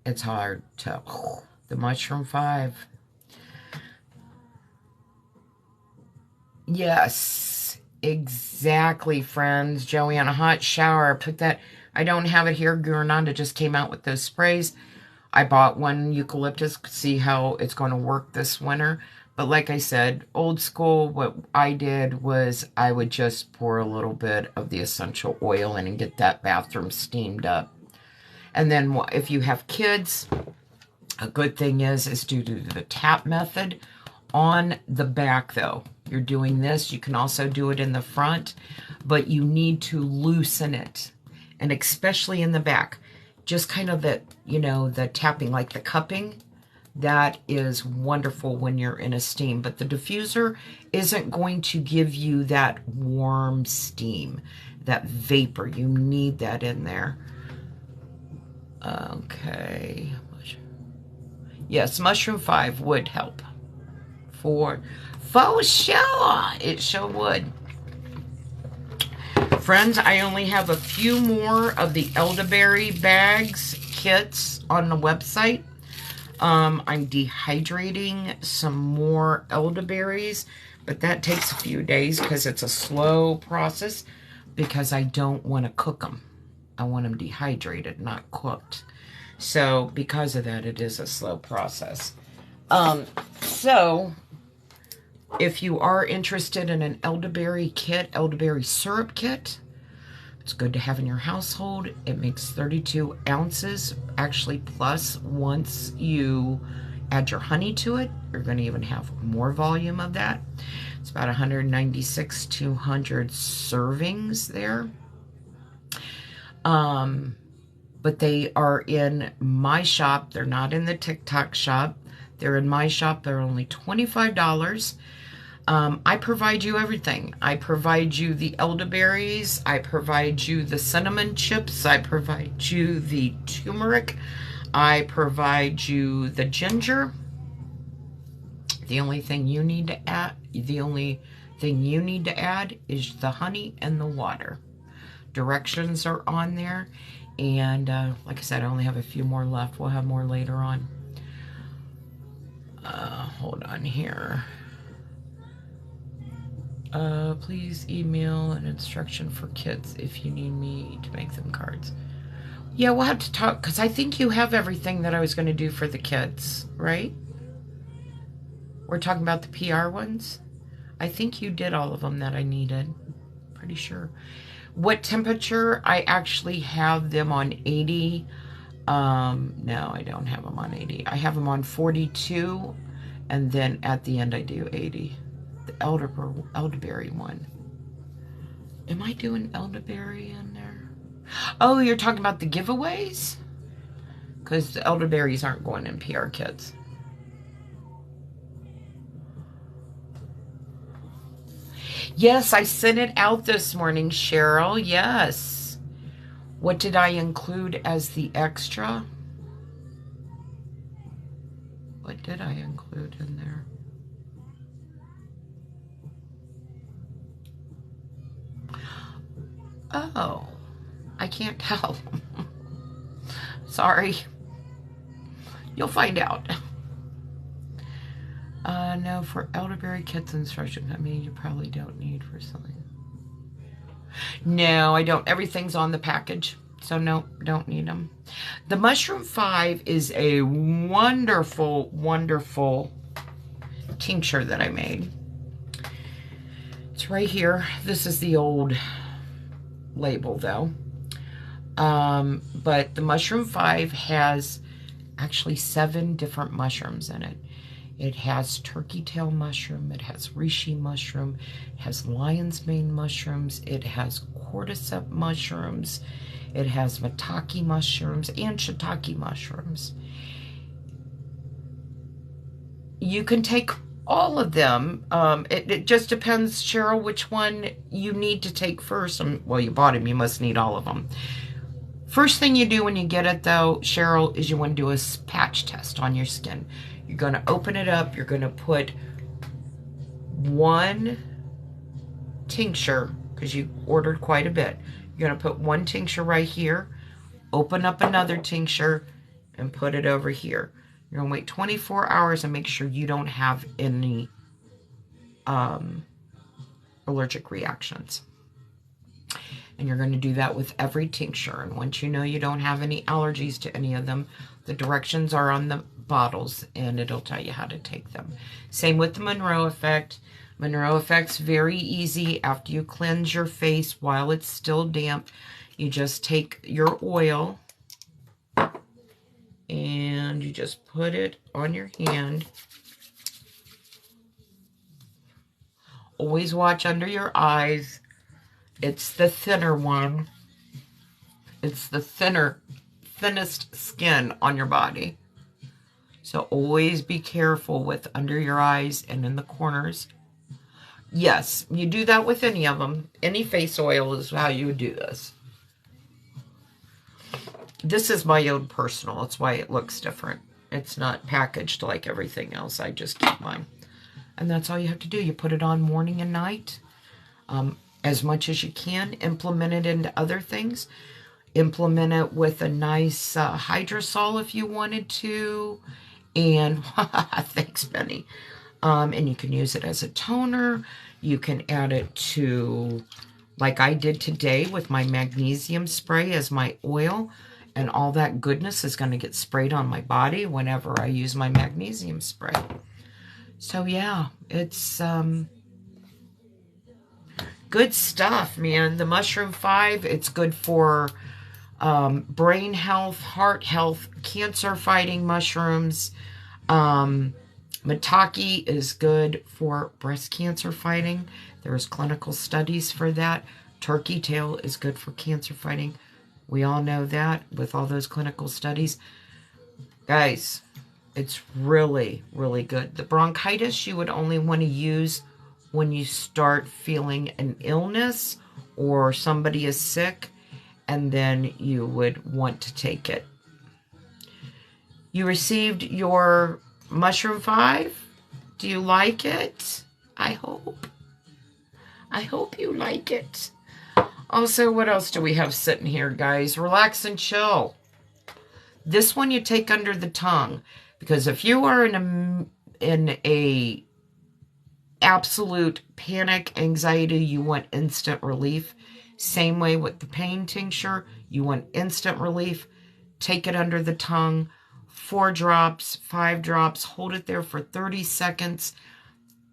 It's hard to... The Mushroom 5. Yes, exactly, friends. Joey, on a hot shower. Put that... I don't have it here. Gurananda just came out with those sprays. I bought one eucalyptus to see how it's going to work this winter. But like I said, old school, what I did was I would just pour a little bit of the essential oil in and get that bathroom steamed up. And then if you have kids, a good thing is do the tap method on the back, though. You're doing this. You can also do it in the front, but you need to loosen it, and especially in the back. Just kind of the, you know, the tapping, like the cupping. That is wonderful when you're in a steam, but the diffuser isn't going to give you that warm steam, that vapor. You need that in there. Okay. Yes, Mushroom 5 would help. For sure. It sure would. Friends, I only have a few more of the elderberry bags, kits on the website. I'm dehydrating some more elderberries, but that takes a few days because it's a slow process, because I don't want to cook them. I want them dehydrated, not cooked. So because of that, it is a slow process. So if you are interested in an elderberry kit, elderberry syrup kit, it's good to have in your household. It makes 32 ounces, actually, plus once you add your honey to it, you're going to even have more volume of that. It's about 196, 200 servings there. But they are in my shop. They're not in the TikTok shop. They're in my shop. They're only $25. I provide you everything. I provide you the elderberries. I provide you the cinnamon chips. I provide you the turmeric. I provide you the ginger. The only thing you need to add, is the honey and the water. Directions are on there. And like I said, I only have a few more left. We'll have more later on. Hold on here. Please email an instruction for kids if you need me to make them cards. Yeah, we'll have to talk, because I think you have everything that I was going to do for the kids, right? We're talking about the PR ones? I think you did all of them that I needed. Pretty sure. What temperature? I actually have them on 80. No, I don't have them on 80. I have them on 42, and then at the end I do 80. The elderberry one. Am I doing elderberry in there? Oh, you're talking about the giveaways? Because the elderberries aren't going in PR kits. Yes, I sent it out this morning, Cheryl. Yes. What did I include as the extra? What did I include in there? Oh, I can't tell. Sorry. You'll find out. No, for elderberry kits instructions, I mean, you probably don't need for something. No, I don't. Everything's on the package. So no, don't need them. The Mushroom 5 is a wonderful, wonderful tincture that I made. It's right here. This is the old label though. But the Mushroom 5 has actually 7 different mushrooms in it. It has turkey tail mushroom, it has reishi mushroom, it has lion's mane mushrooms, it has cordyceps mushrooms, it has maitake mushrooms, and shiitake mushrooms. You can take all of them. It just depends, Cheryl, which one you need to take first. Well, you bought them, you must need all of them. First thing you do when you get it, though, Cheryl, is you want to do a patch test on your skin. You're going to open it up. You're going to put one tincture, because you ordered quite a bit. You're going to put one tincture right here open up another tincture, and put it over here. You're going to wait 24 hours and make sure you don't have any allergic reactions. And you're going to do that with every tincture. And once you know you don't have any allergies to any of them, the directions are on the bottles and it'll tell you how to take them. Same with the Monroe effect. Monroe effect's very easy. After you cleanse your face while it's still damp, you just take your oil and you just put it on your hand. Always watch under your eyes. It's the thinner one. It's the thinnest skin on your body. So always be careful with under your eyes and in the corners. Yes, you do that with any of them. Any face oil is how you would do this. This is my own personal. That's why it looks different. It's not packaged like everything else. I just keep mine. And that's all you have to do. You put it on morning and night. As much as you can. Implement it into other things. Implement it with a nice hydrosol if you wanted to. And thanks, Benny. And you can use it as a toner. You can add it to, like I did today with my magnesium spray as my oil. And all that goodness is going to get sprayed on my body whenever I use my magnesium spray. So yeah, it's good stuff, man. The Mushroom 5, it's good for brain health, heart health, cancer-fighting mushrooms. Maitake is good for breast cancer fighting. There's clinical studies for that. Turkey tail is good for cancer fighting. We all know that with all those clinical studies. Guys, it's really, really good. The bronchitis you would only want to use when you start feeling an illness or somebody is sick, and then you would want to take it. You received your Mushroom 5. Do you like it? I hope. I hope you like it. Also, what else do we have sitting here, guys? Relax and chill. This one you take under the tongue, because if you are in a absolute panic, anxiety, you want instant relief. Same way with the pain tincture, you want instant relief. Take it under the tongue, 4 drops, 5 drops, hold it there for 30 seconds.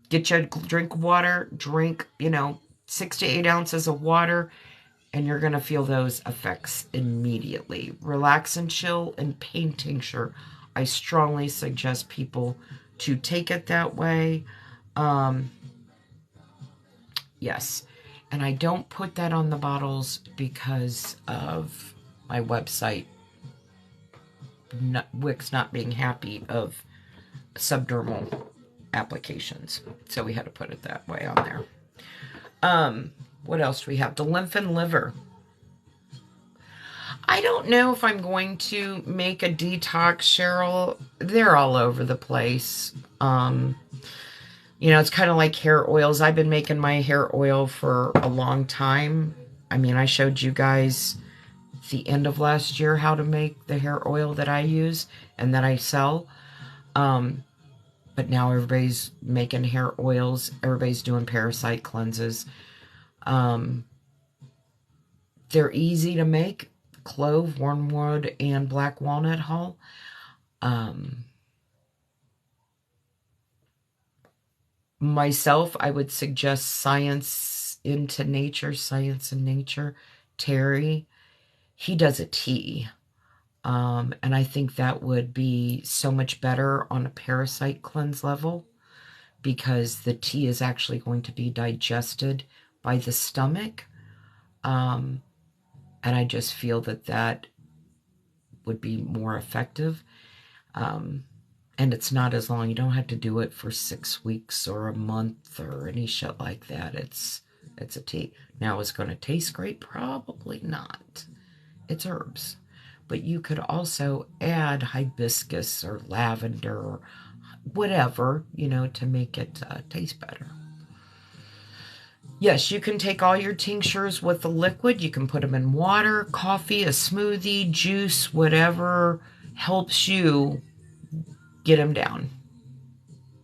Get you a drink of water, drink, 6 to 8 ounces of water, and you're going to feel those effects immediately. Relax and chill and pain tincture. I strongly suggest people to take it that way. Yes. And I don't put that on the bottles because of my website. Wix not being happy of subdermal applications. So we had to put it that way on there. What else do we have? The lymph and liver. I don't know if I'm going to make a detox, Cheryl. They're all over the place. It's kind of like hair oils. I've been making my hair oil for a long time. I mean, I showed you guys the end of last year how to make the hair oil that I use and that I sell. But now everybody's making hair oils. Everybody's doing parasite cleanses. They're easy to make. Clove, wormwood, and black walnut hull. Myself, I would suggest Science in Nature. Terry, he does a tea. And I think that would be so much better on a parasite cleanse level, because the tea is actually going to be digested by the stomach. And I just feel that would be more effective. And it's not as long. You don't have to do it for 6 weeks or a month or any shit like that. It's a tea. Now, is it going to taste great? Probably not. It's herbs. But you could also add hibiscus or lavender or whatever, to make it taste better. Yes, you can take all your tinctures with the liquid. You can put them in water, coffee, a smoothie, juice, whatever helps you get them down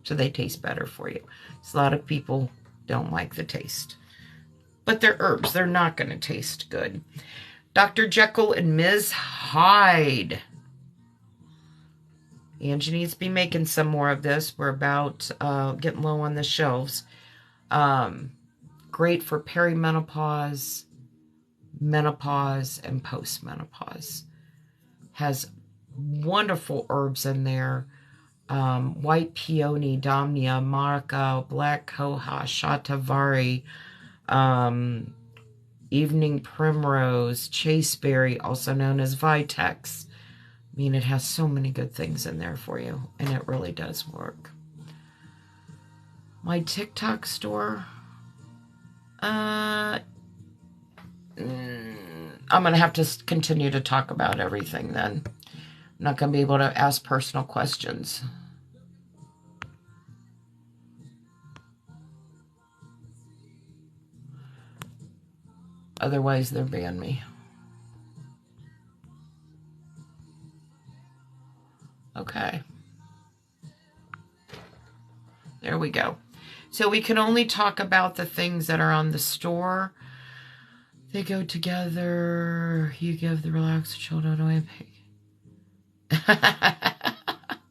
so they taste better for you. So a lot of people don't like the taste. But they're herbs. They're not going to taste good. Dr. Jekyll and Ms. Hyde. Angie needs to be making some more of this. We're about getting low on the shelves. Great for perimenopause, menopause, and postmenopause. Has wonderful herbs in there. White peony, damnia, maca, black cohosh, shatavari, evening primrose, chaseberry, also known as vitex. I mean, it has so many good things in there for you, and it really does work. My TikTok store, I'm going to have to continue to talk about everything then. I'm not going to be able to ask personal questions. Otherwise, they'll ban me. Okay. There we go. So we can only talk about the things that are on the store. They go together. You give the relaxed children away.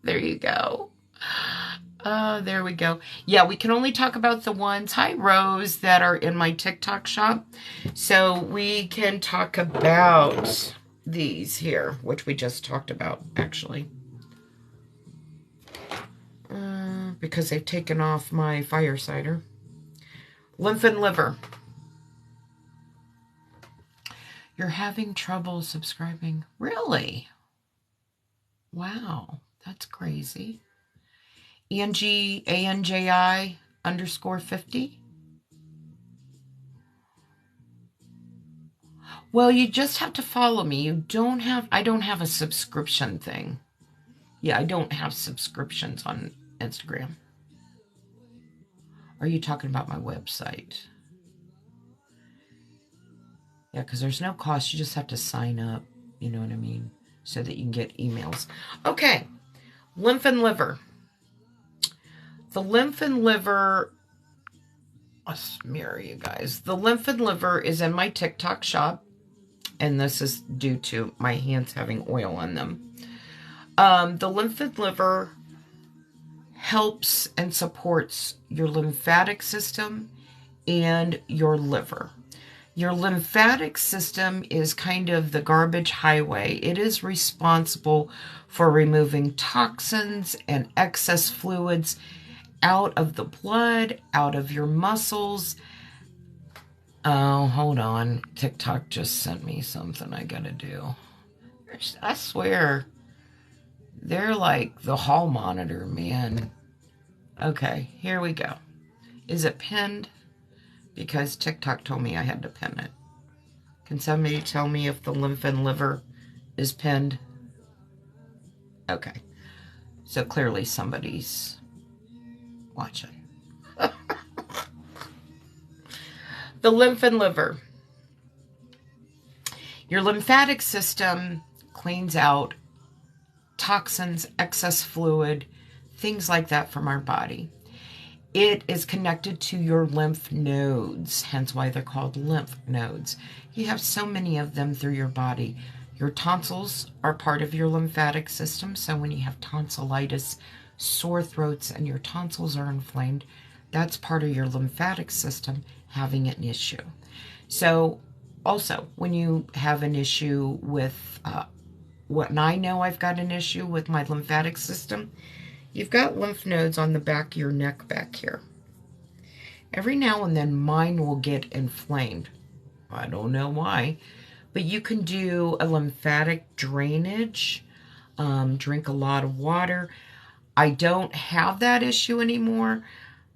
There you go. There we go. Yeah, we can only talk about the ones, hi Rose, that are in my TikTok shop. So we can talk about these here, which we just talked about, actually. Because they've taken off my fire cider. Lymph and liver. You're having trouble subscribing. Really? Wow, that's crazy. Angie, ANJI _50. Well, you just have to follow me. I don't have a subscription thing. Yeah, I don't have subscriptions on Instagram. Are you talking about my website? Yeah, because there's no cost. You just have to sign up, you know what I mean, so that you can get emails. Okay, lymph and liver. The lymph and liver, I'll smear you guys. The lymph and liver is in my TikTok shop, and this is due to my hands having oil on them. The lymph and liver helps and supports your lymphatic system and your liver. Your lymphatic system is kind of the garbage highway. It is responsible for removing toxins and excess fluids out of the blood, out of your muscles. Oh, hold on. TikTok just sent me something I gotta do. I swear, they're like the hall monitor, man. Okay, here we go. Is it pinned? Because TikTok told me I had to pin it. Can somebody tell me if the lymph and liver is pinned? Okay. So clearly somebody's watching. The lymph and liver. Your lymphatic system cleans out toxins, excess fluid, things like that from our body. It is connected to your lymph nodes, hence why they're called lymph nodes. You have so many of them through your body. Your tonsils are part of your lymphatic system, so when you have tonsillitis, sore throats, and your tonsils are inflamed, that's part of your lymphatic system having an issue. So also, when you have an issue with, when I know I've got an issue with my lymphatic system, you've got lymph nodes on the back of your neck back here. Every now and then mine will get inflamed. I don't know why, but you can do a lymphatic drainage, drink a lot of water. I don't have that issue anymore.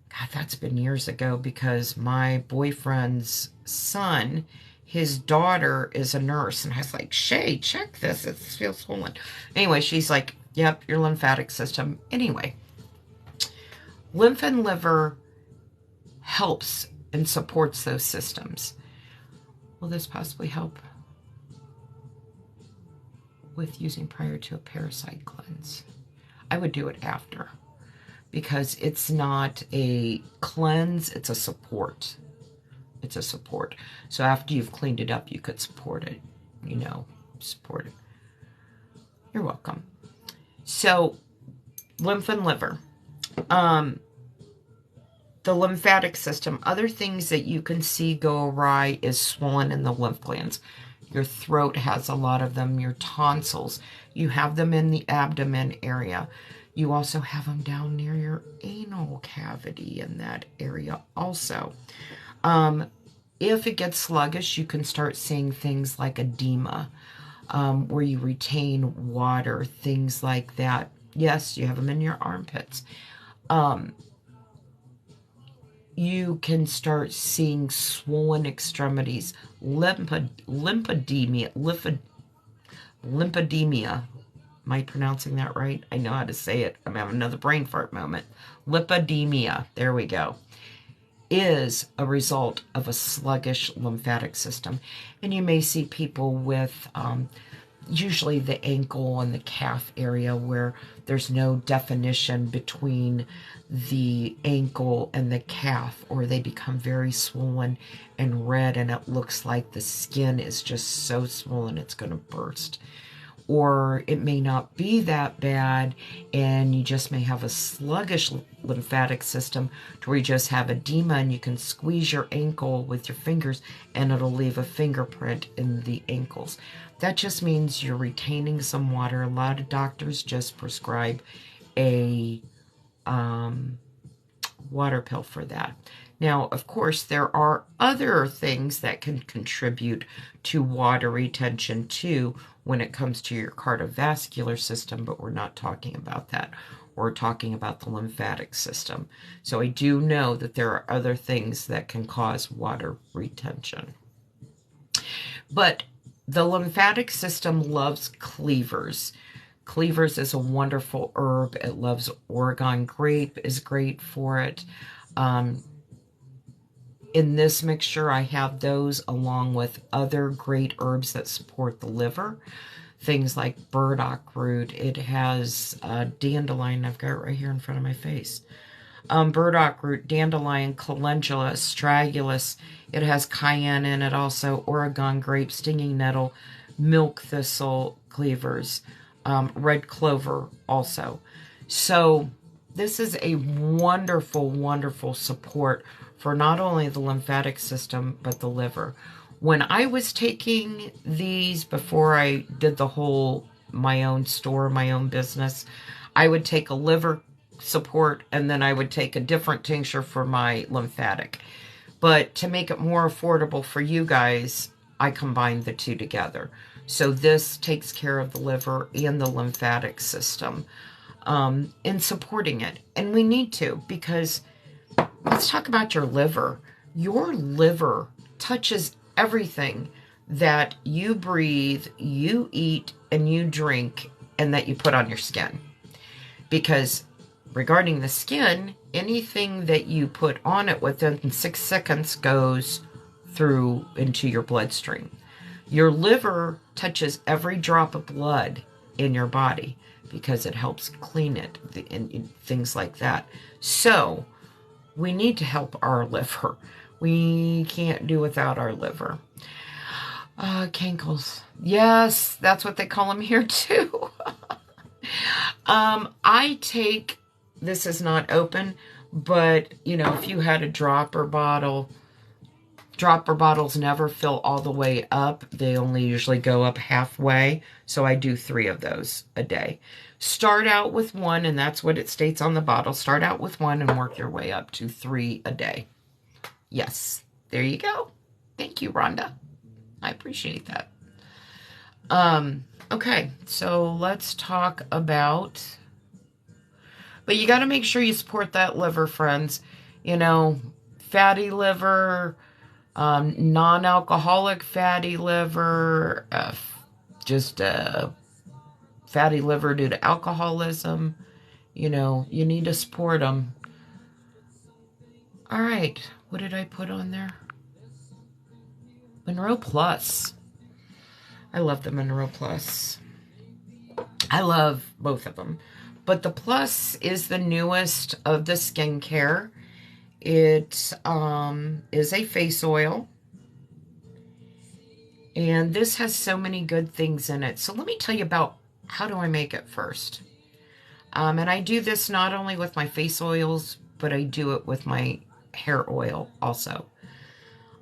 God, that's been years ago because my boyfriend's son, his daughter is a nurse, and I was like, Shay, check this. It feels swollen. Anyway, she's like, yep, your lymphatic system. Anyway, lymph and liver helps and supports those systems. Will this possibly help with using prior to a parasite cleanse? I would do it after, because it's not a cleanse, it's a support. It's a support. So after you've cleaned it up, you could support it, you know, support it. You're welcome. So, lymph and liver. The lymphatic system, other things that you can see go awry is swollen in the lymph glands. Your throat has a lot of them, your tonsils. You have them in the abdomen area. You also have them down near your anal cavity in that area also. If it gets sluggish, you can start seeing things like edema, where you retain water, things like that. Yes, you have them in your armpits. You can start seeing swollen extremities, lymphedemia. Am I pronouncing that right? I know how to say it. I'm having another brain fart moment. Lipedemia, there we go, is a result of a sluggish lymphatic system. And you may see people with usually the ankle and the calf area where there's no definition between the ankle and the calf, or they become very swollen and red and it looks like the skin is just so swollen it's going to burst. Or it may not be that bad and you just may have a sluggish lymphatic system to where you just have edema and you can squeeze your ankle with your fingers and it'll leave a fingerprint in the ankles. That just means you're retaining some water. A lot of doctors just prescribe a water pill for that. Now, of course, there are other things that can contribute to water retention too when it comes to your cardiovascular system, but we're not talking about that. We're talking about the lymphatic system. So I do know that there are other things that can cause water retention. But the lymphatic system loves cleavers. Cleavers is a wonderful herb. It loves Oregon grape, is great for it. In this mixture, I have those along with other great herbs that support the liver. Things like burdock root. It has dandelion. I've got it right here in front of my face. Burdock root, dandelion, calendula, astragalus. It has cayenne in it also. Oregon grape, stinging nettle, milk thistle, cleavers. Red clover also. So this is a wonderful, wonderful support for not only the lymphatic system, but the liver. When I was taking these before I did the whole my own store, my own business, I would take a liver support and then I would take a different tincture for my lymphatic. But to make it more affordable for you guys, I combined the two together. So this takes care of the liver and the lymphatic system in supporting it. And we need to, because let's talk about your liver. Your liver touches everything that you breathe, you eat, and you drink, and that you put on your skin. Because regarding the skin, anything that you put on it within 6 seconds goes through into your bloodstream. Your liver touches every drop of blood in your body because it helps clean it and things like that. So we need to help our liver. We can't do without our liver. Cankles. Yes, that's what they call them here too. I take, this is not open, but you know, if you had a dropper bottle, dropper bottles never fill all the way up. They only usually go up halfway. So I do 3 of those a day. Start out with 1, and that's what it states on the bottle. Start out with 1 and work your way up to 3 a day. Yes, there you go. Thank you, Rhonda. I appreciate that. Okay, so let's talk about, but you got to make sure you support that liver, friends. You know, fatty liver, non-alcoholic fatty liver, just fatty liver due to alcoholism. You know, you need to support them. All right, What did I put on there? Monroe Plus. I love the Monroe Plus. I love both of them. But the Plus is the newest of the skincare. It is a face oil. And this has so many good things in it. So let me tell you about how do I make it first. And I do this not only with my face oils, but I do it with my hair oil also.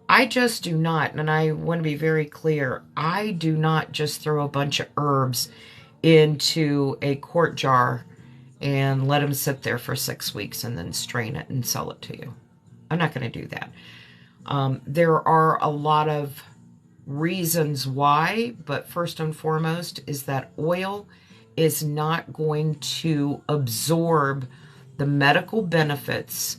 I just do not, and I want to be very clear, I do not just throw a bunch of herbs into a quart jar and let them sit there for 6 weeks and then strain it and sell it to you. I'm not going to do that. There are a lot of reasons why, but first and foremost is that oil is not going to absorb the medical benefits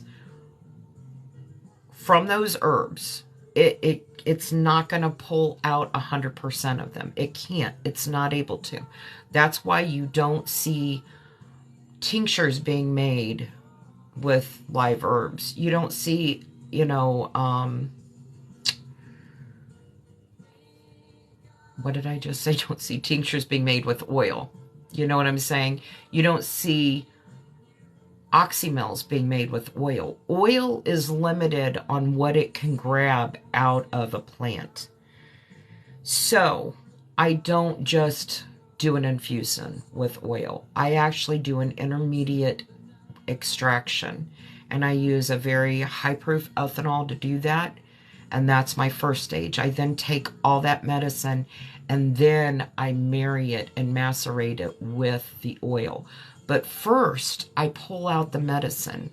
from those herbs. It's not going to pull out 100% of them. It can't. It's not able to. That's why you don't see tinctures being made with live herbs. You don't see, what did I just say? Don't see tinctures being made with oil. You know what I'm saying? You don't see oxymels being made with oil. Oil is limited on what it can grab out of a plant. So I don't just do an infusion with oil. I actually do an intermediate extraction, and I use a very high proof ethanol to do that. And that's my first stage. I then take all that medicine and then I marry it and macerate it with the oil. But first, I pull out the medicine.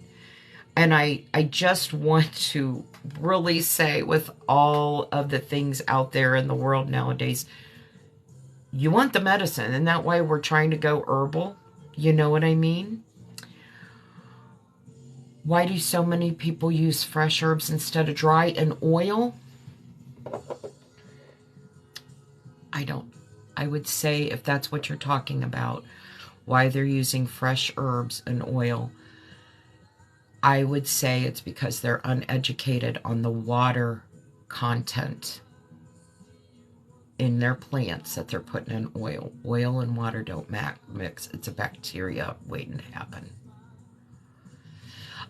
And I just want to really say, with all of the things out there in the world nowadays, you want the medicine. And that way we're trying to go herbal. You know what I mean? Why do so many people use fresh herbs instead of dry and oil? I don't. I would say, if that's what you're talking about, why they're using fresh herbs and oil, I would say it's because they're uneducated on the water content in their plants that they're putting in oil. Oil and water don't mix. It's a bacteria waiting to happen.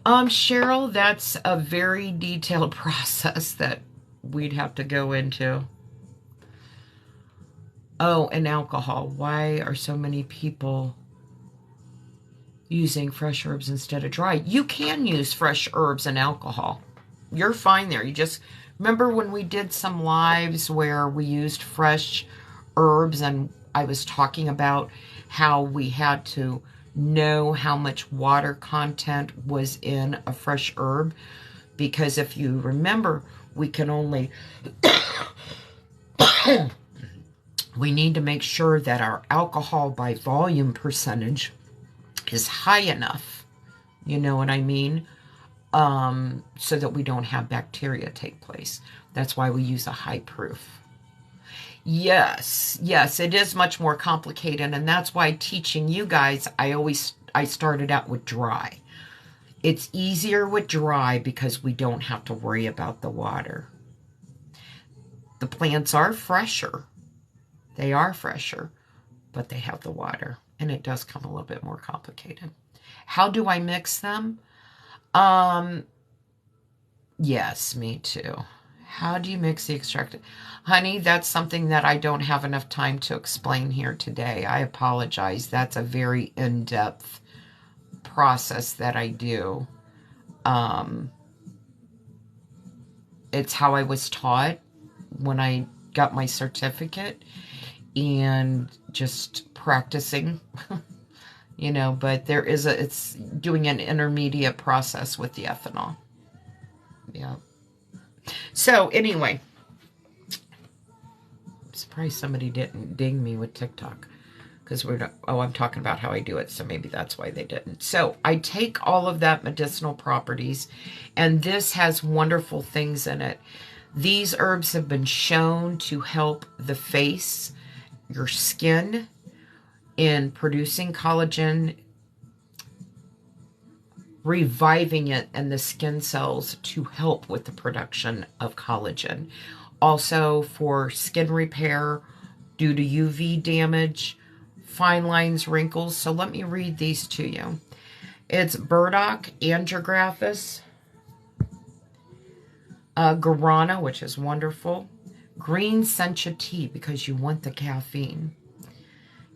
Cheryl, that's a very detailed process that we'd have to go into. Oh, and alcohol. Why are so many people using fresh herbs instead of dry? You can use fresh herbs and alcohol. You're fine there. You just remember when we did some lives where we used fresh herbs and I was talking about how we had to know how much water content was in a fresh herb, because if you remember, we can only we need to make sure that our alcohol by volume percentage is high enough, you know what I mean, so that we don't have bacteria take place. That's why we use a high proof. Yes, it is much more complicated, and that's why teaching you guys, I started out with dry. It's easier with dry because we don't have to worry about the water. The plants are fresher. They are fresher, but they have the water, and it does come a little bit more complicated. How do I mix them? Yes, me too. How do you mix the extract? Honey, that's something that I don't have enough time to explain here today. I apologize. That's a very in-depth process that I do. It's how I was taught when I got my certificate and just practicing, but it's doing an intermediate process with the ethanol. Yeah. So anyway, I'm surprised somebody didn't ding me with TikTok, because I'm talking about how I do it, so maybe that's why they didn't. So I take all of that medicinal properties, and this has wonderful things in it. These herbs have been shown to help the face, your skin, in producing collagen. reviving it and the skin cells to help with the production of collagen. Also for skin repair due to UV damage, fine lines, wrinkles. So let me read these to you. It's burdock, andrographis, guarana, which is wonderful, green sencha tea because you want the caffeine.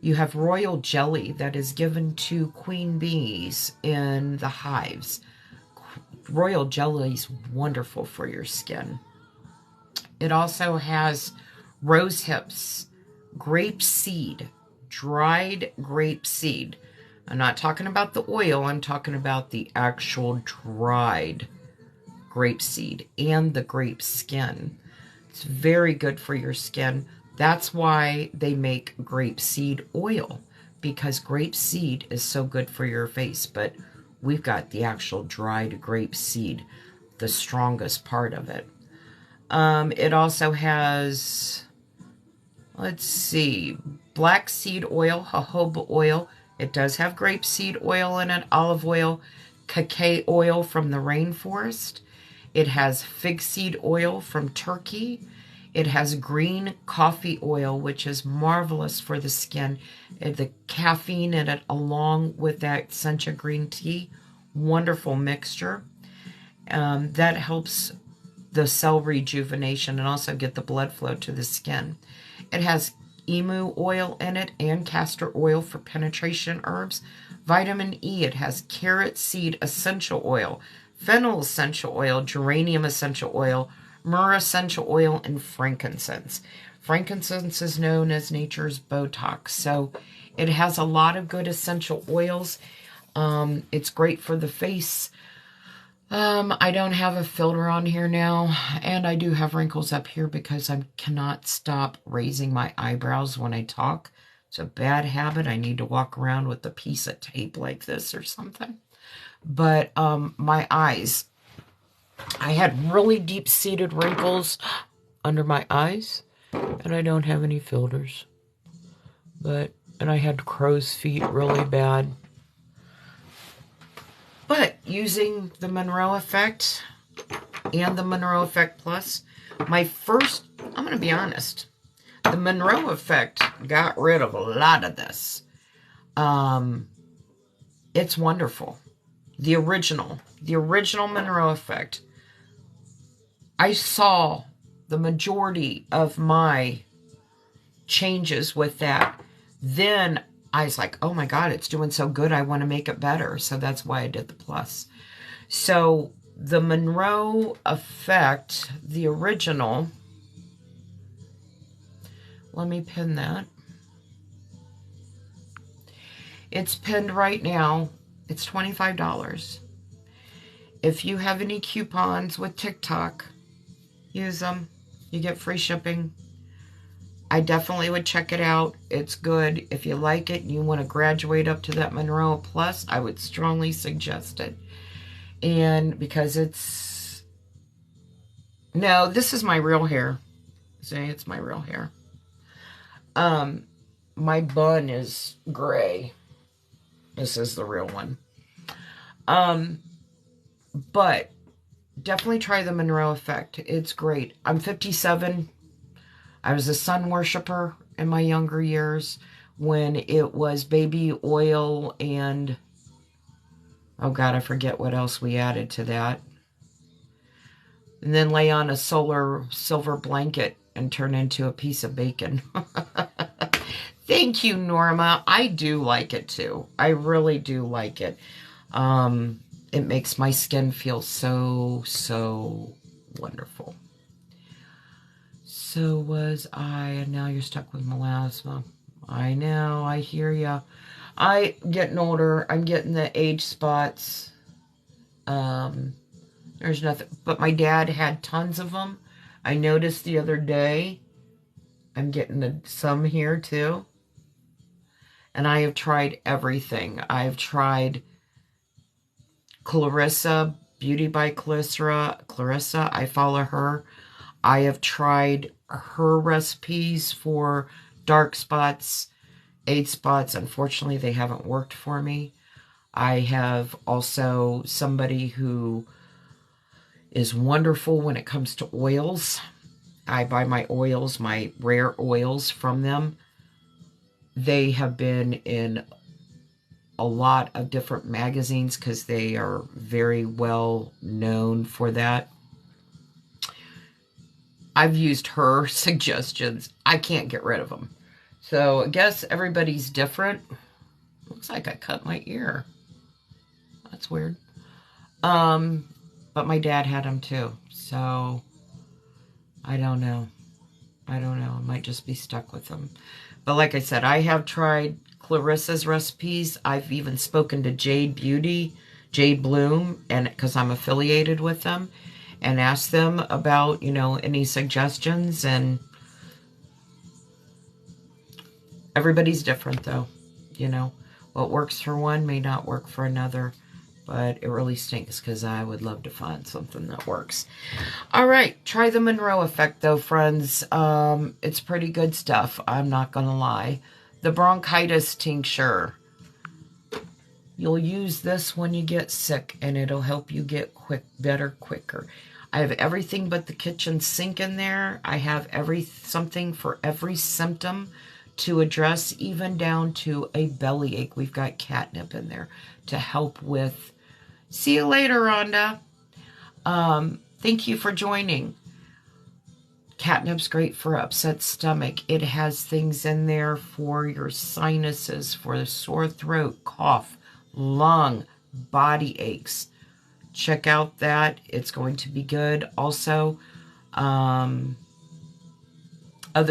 You have royal jelly that is given to queen bees in the hives. Royal jelly is wonderful for your skin. It also has rose hips, grape seed, dried grape seed. I'm not talking about the oil, I'm talking about the actual dried grape seed and the grape skin. It's very good for your skin. That's why they make grape seed oil, because grape seed is so good for your face. But we've got the actual dried grape seed, the strongest part of it. It also has, let's see, black seed oil, jojoba oil. It does have grape seed oil in it, olive oil, cacao oil from the rainforest. It has fig seed oil from Turkey. It has green coffee oil, which is marvelous for the skin. The caffeine in it, along with that sencha green tea, wonderful mixture. That helps the cell rejuvenation and also get the blood flow to the skin. It has emu oil in it and castor oil for penetration herbs. Vitamin E, it has carrot seed essential oil, fennel essential oil, geranium essential oil, myrrh essential oil, and frankincense. Frankincense is known as nature's Botox, so it has a lot of good essential oils. It's great for the face. I don't have a filter on here now, and I do have wrinkles up here because I cannot stop raising my eyebrows when I talk. It's a bad habit. I need to walk around with a piece of tape like this or something. But my eyes, I had really deep-seated wrinkles under my eyes, and I don't have any filters. And I had crow's feet really bad. But using the Monroe Effect and the Monroe Effect Plus, I'm going to be honest, the Monroe Effect got rid of a lot of this. It's wonderful. The original Monroe Effect, I saw the majority of my changes with that. Then I was like, oh my God, it's doing so good. I want to make it better. So that's why I did the plus. So the Monroe Effect, the original, let me pin that. It's pinned right now. It's $25. If you have any coupons with TikTok, use them. You get free shipping. I definitely would check it out. It's good. If you like it and you want to graduate up to that Monroe Plus, I would strongly suggest it. And because no, this is my real hair. See, it's my real hair. My bun is gray. This is the real one. But definitely try the Monroe Effect. It's great. I'm 57. I was a sun worshiper in my younger years when it was baby oil and, oh God, I forget what else we added to that. And then lay on a silver blanket and turn into a piece of bacon. Thank you, Norma. I do like it too. I really do like it. It makes my skin feel so, so wonderful. So was I, and now you're stuck with melasma. I know, I hear ya. I'm getting older. I'm getting the age spots. There's nothing, but my dad had tons of them. I noticed the other day, I'm getting some here too. And I have tried everything. I've tried Clarissa, Beauty by Clarissa. I follow her. I have tried her recipes for dark spots, age spots. Unfortunately, they haven't worked for me. I have also somebody who is wonderful when it comes to oils. I buy my oils, my rare oils from them. They have been in a lot of different magazines because they are very well known for that. I've used her suggestions. I can't get rid of them. So I guess everybody's different. Looks like I cut my ear. That's weird. But my dad had them too. So I don't know. I might just be stuck with them. But like I said, I have tried Clarissa's recipes. I've even spoken to Jade Bloom, and because I'm affiliated with them, and asked them about, any suggestions. And everybody's different, though. What works for one may not work for another. But it really stinks because I would love to find something that works. All right, try the Monroe effect, though, friends. It's pretty good stuff. I'm not going to lie. The bronchitis tincture. You'll use this when you get sick, and it'll help you get better quicker. I have everything but the kitchen sink in there. I have something for every symptom to address, even down to a bellyache. We've got catnip in there to help with. See you later, Rhonda. Thank you for joining. Catnip's great for upset stomach. It has things in there for your sinuses, for the sore throat, cough, lung, body aches. Check out that. It's going to be good. Also, other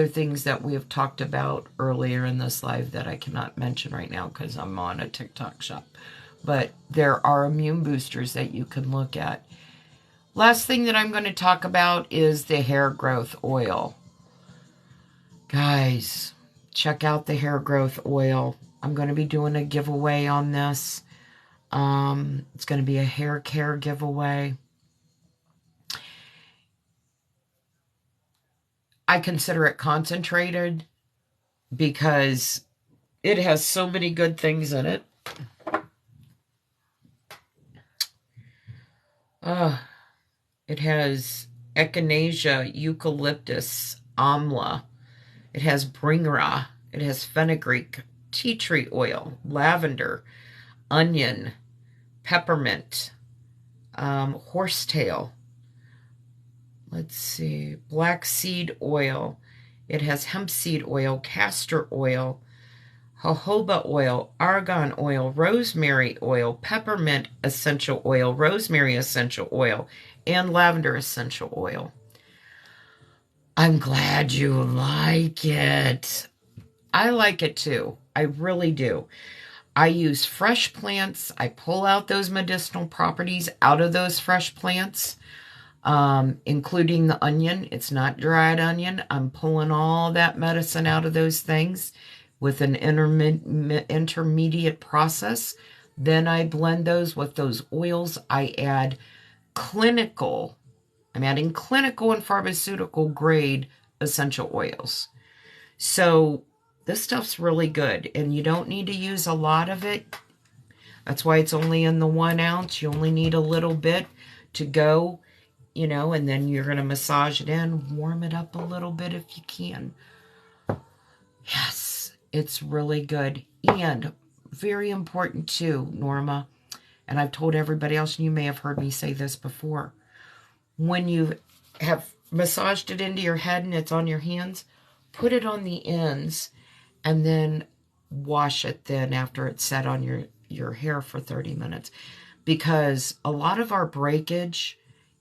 things that we have talked about earlier in this live that I cannot mention right now because I'm on a TikTok shop. But there are immune boosters that you can look at. Last thing that I'm going to talk about is the hair growth oil. Guys, check out the hair growth oil. I'm going to be doing a giveaway on this. It's going to be a hair care giveaway. I consider it concentrated because it has so many good things in it. It has echinacea, eucalyptus, amla. It has bringra. It has fenugreek, tea tree oil, lavender, onion, peppermint, horsetail. Let's see, black seed oil. It has hemp seed oil, castor oil, jojoba oil, argan oil, rosemary oil, peppermint essential oil, rosemary essential oil, and lavender essential oil. I'm glad you like it. I like it too. I really do. I use fresh plants. I pull out those medicinal properties out of those fresh plants, including the onion. It's not dried onion. I'm pulling all that medicine out of those things with an intermediate process. Then I blend those with those oils. I'm adding clinical and pharmaceutical grade essential oils. So this stuff's really good, and you don't need to use a lot of it. That's why it's only in the 1 ounce. You only need a little bit to go, and then you're going to massage it in, warm it up a little bit if you can. Yes, it's really good. And very important too, Norma, and I've told everybody else, and you may have heard me say this before, when you have massaged it into your head and it's on your hands, put it on the ends and then wash it then after it's set on your hair for 30 minutes. Because a lot of our breakage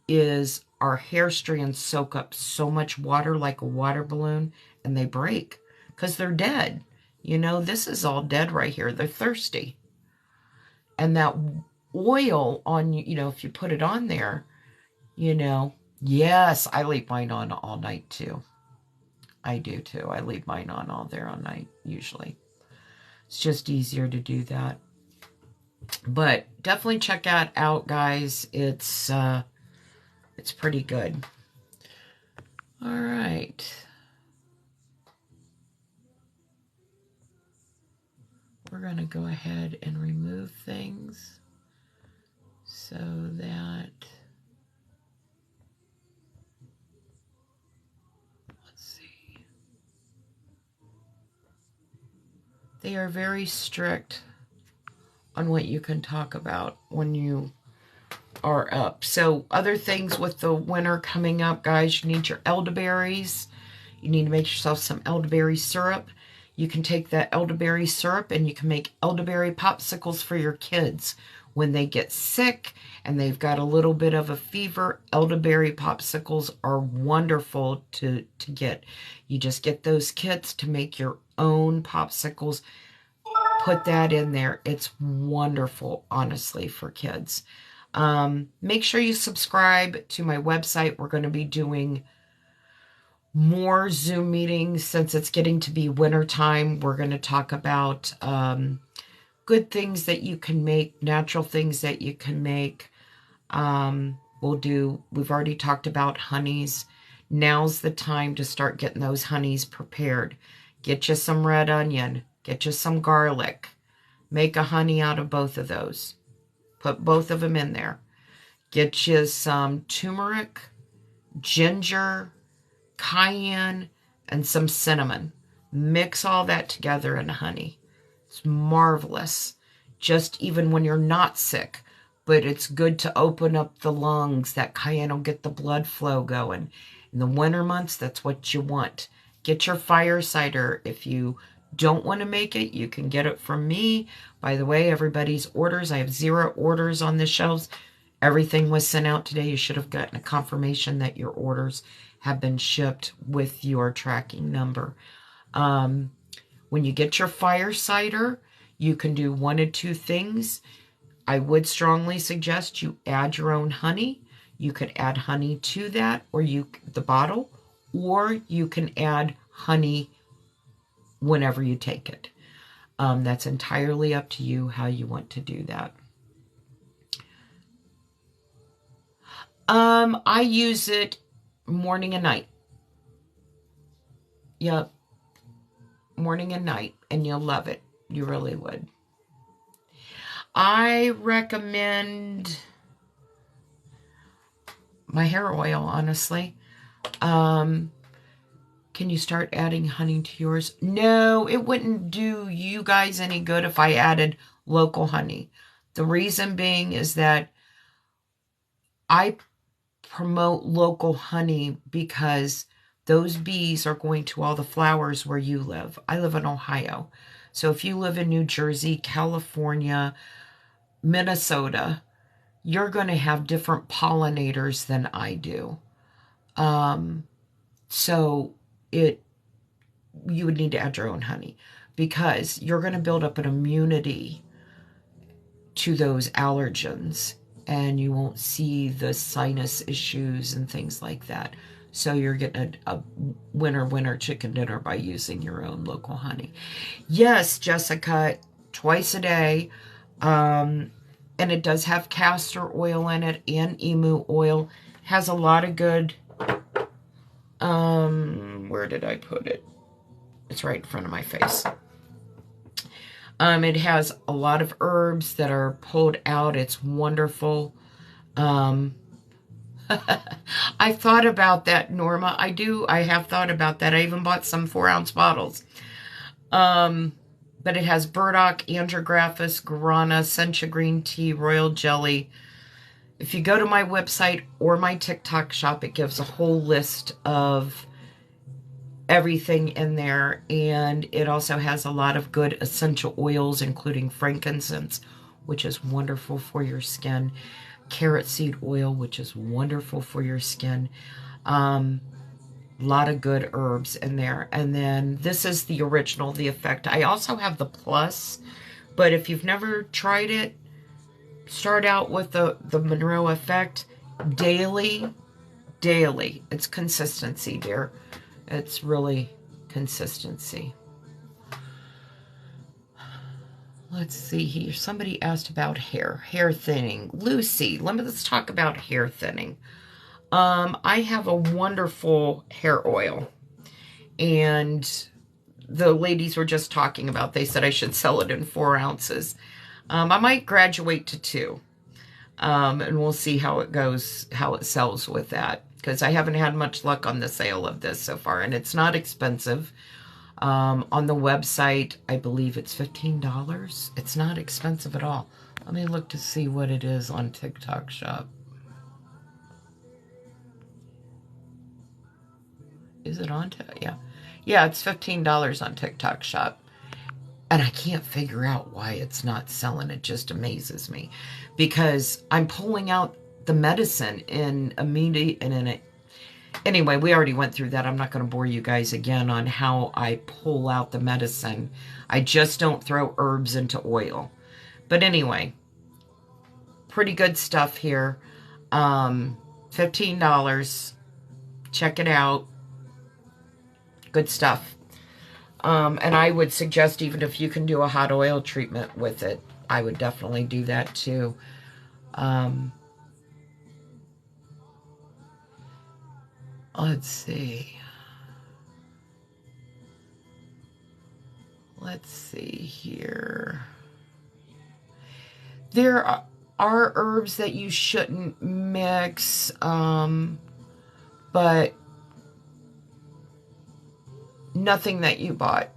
is our hair strands soak up so much water like a water balloon and they break because they're dead. This is all dead right here. They're thirsty. And that oil on, if you put it on there, yes, I leave mine on all night too. I do too. I leave mine on all night usually. It's just easier to do that. But definitely check that out, guys. It's pretty good. All right. we're going to go ahead and remove things so that, let's see, they are very strict on what you can talk about when you are up. So other things with the winter coming up, guys, you need your elderberries. You need to make yourself some elderberry syrup. You can take that elderberry syrup and you can make elderberry popsicles for your kids. When they get sick and they've got a little bit of a fever, elderberry popsicles are wonderful to get. You just get those kits to make your own popsicles. Put that in there. It's wonderful, honestly, for kids. Make sure you subscribe to my website. We're going to be doing more Zoom meetings since it's getting to be winter time. We're going to talk about good things that you can make, natural things that you can make. We've already talked about honeys. Now's the time to start getting those honeys prepared. Get you some red onion. Get you some garlic. Make a honey out of both of those. Put both of them in there. Get you some turmeric, ginger, cayenne, and some cinnamon. Mix all that together in honey. It's marvelous. Just even when you're not sick. But it's good to open up the lungs. That cayenne will get the blood flow going. In the winter months, that's what you want. Get your fire cider. If you don't want to make it, you can get it from me. By the way, everybody's orders, I have 0 orders on the shelves. Everything was sent out today. You should have gotten a confirmation that your orders have been shipped with your tracking number. When you get your fire cider, you can do one of 2 things. I would strongly suggest you add your own honey. You could add honey to that, or the bottle, or you can add honey whenever you take it. That's entirely up to you how you want to do that. I use it morning and night. Yep. Morning and night, and you'll love it. You really would. I recommend my hair oil, honestly. Can you start adding honey to yours? No, it wouldn't do you guys any good if I added local honey. The reason being is that I promote local honey because those bees are going to all the flowers where you live. I live in Ohio. So if you live in New Jersey, California, Minnesota, you're going to have different pollinators than I do. So you would need to add your own honey because you're going to build up an immunity to those allergens and you won't see the sinus issues and things like that. So you're getting a winner chicken dinner by using your own local honey. Yes, Jessica, twice a day. And it does have castor oil in it and emu oil. Has a lot of good, where did I put it? It's right in front of my face. It has a lot of herbs that are pulled out. It's wonderful. I thought about that, Norma. I have thought about that. I even bought some 4-ounce bottles. But it has burdock, andrographis, guarana, sencha green tea, royal jelly. If you go to my website or my TikTok shop, it gives a whole list of everything in there. And it also has a lot of good essential oils, including frankincense, which is wonderful for your skin. Carrot seed oil, which is wonderful for your skin. A lot of good herbs in there. And then this is the original, the Effect. I also have the Plus, but if you've never tried it, start out with the Monroe Effect. Daily. It's consistency, dear. It's really consistency. Let's see here. Somebody asked about hair thinning. Lucy, let's talk about hair thinning. I have a wonderful hair oil, and the ladies were just talking about. They said I should sell it in 4 ounces. I might graduate to 2. And we'll see how it goes, how it sells with that. Because I haven't had much luck on the sale of this so far. And it's not expensive. On the website, I believe it's $15. It's not expensive at all. Let me look to see what it is on TikTok Shop. Is it on TikTok? Yeah. Yeah, it's $15 on TikTok Shop. And I can't figure out why it's not selling. It just amazes me. Because I'm pulling out the medicine in immediate and in it. Anyway, we already went through that. I'm not going to bore you guys again on how I pull out the medicine. I just don't throw herbs into oil. But anyway, pretty good stuff here. $15. Check it out. Good stuff. And I would suggest, even if you can do a hot oil treatment with it, I would definitely do that too. Let's see. Let's see here. There are herbs that you shouldn't mix, but nothing that you bought.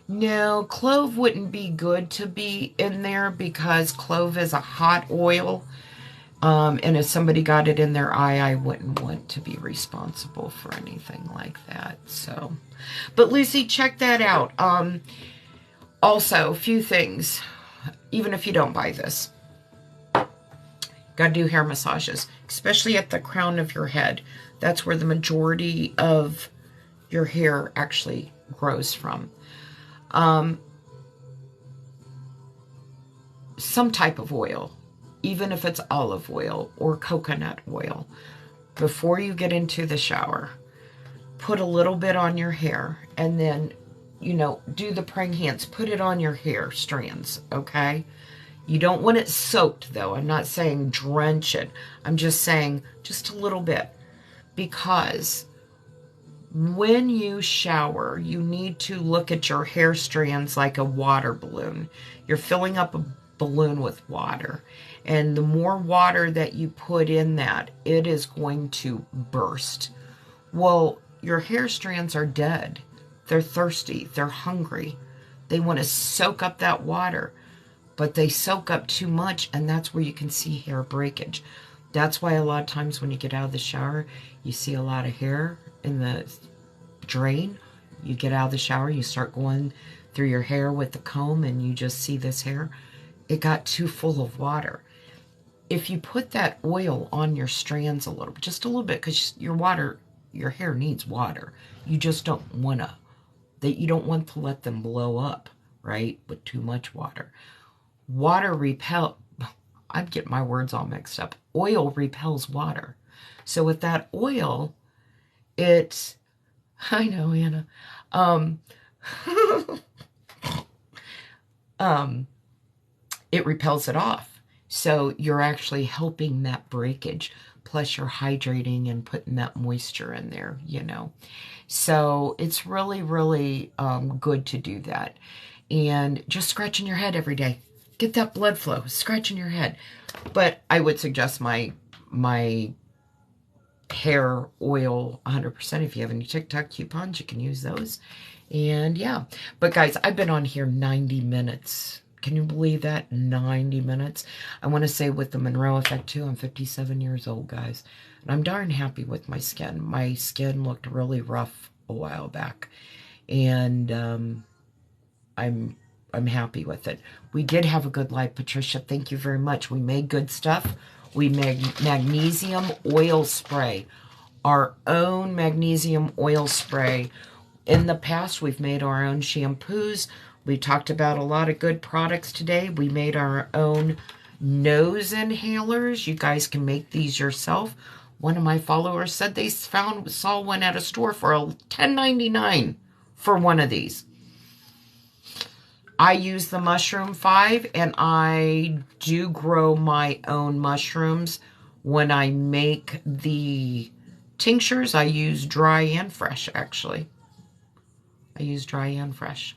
No, clove wouldn't be good to be in there because clove is a hot oil. And if somebody got it in their eye, I wouldn't want to be responsible for anything like that. So, but Lucy, check that out. Also, a few things, even if you don't buy this. Got to do hair massages, especially at the crown of your head. That's where the majority of your hair actually grows from. Some type of oil, even if it's olive oil or coconut oil, before you get into the shower, put a little bit on your hair and then, you know, do the praying hands. Put it on your hair strands, okay? You don't want it soaked, though. I'm not saying drench it. I'm just saying just a little bit. Because when you shower, you need to look at your hair strands like a water balloon. You're filling up a balloon with water. And the more water that you put in that, it is going to burst. Well, your hair strands are dead. They're thirsty. They're hungry. They want to soak up that water. But they soak up too much, and that's where you can see hair breakage. That's why a lot of times when you get out of the shower, you see a lot of hair in the drain. You get out of the shower, you start going through your hair with the comb, and you just see this hair. It got too full of water. If you put that oil on your strands a little, just a little bit, because your hair needs water. You just don't want to let them blow up, right, with too much water. Water I'm getting my words all mixed up. Oil repels water. So with that oil, I know, Anna. It repels it off. So you're actually helping that breakage. Plus you're hydrating and putting that moisture in there, you know. So it's really, really good to do that. And just scratching your head every day. Get that blood flow, scratching your head. But I would suggest my hair oil 100%. If you have any TikTok coupons, you can use those. And yeah, but guys, I've been on here 90 minutes. Can you believe that? 90 minutes. I want to say with the Monroe effect too, I'm 57 years old, guys. And I'm darn happy with my skin. My skin looked really rough a while back. And I'm happy with it. We did have a good live, Patricia. Thank you very much. We made good stuff. We made magnesium oil spray. Our own magnesium oil spray. In the past, we've made our own shampoos. We talked about a lot of good products today. We made our own nose inhalers. You guys can make these yourself. One of my followers said they saw one at a store for $10.99 for one of these. I use the Mushroom 5, and I do grow my own mushrooms when I make the Tinctures, I use dry and fresh, actually. I use dry and fresh.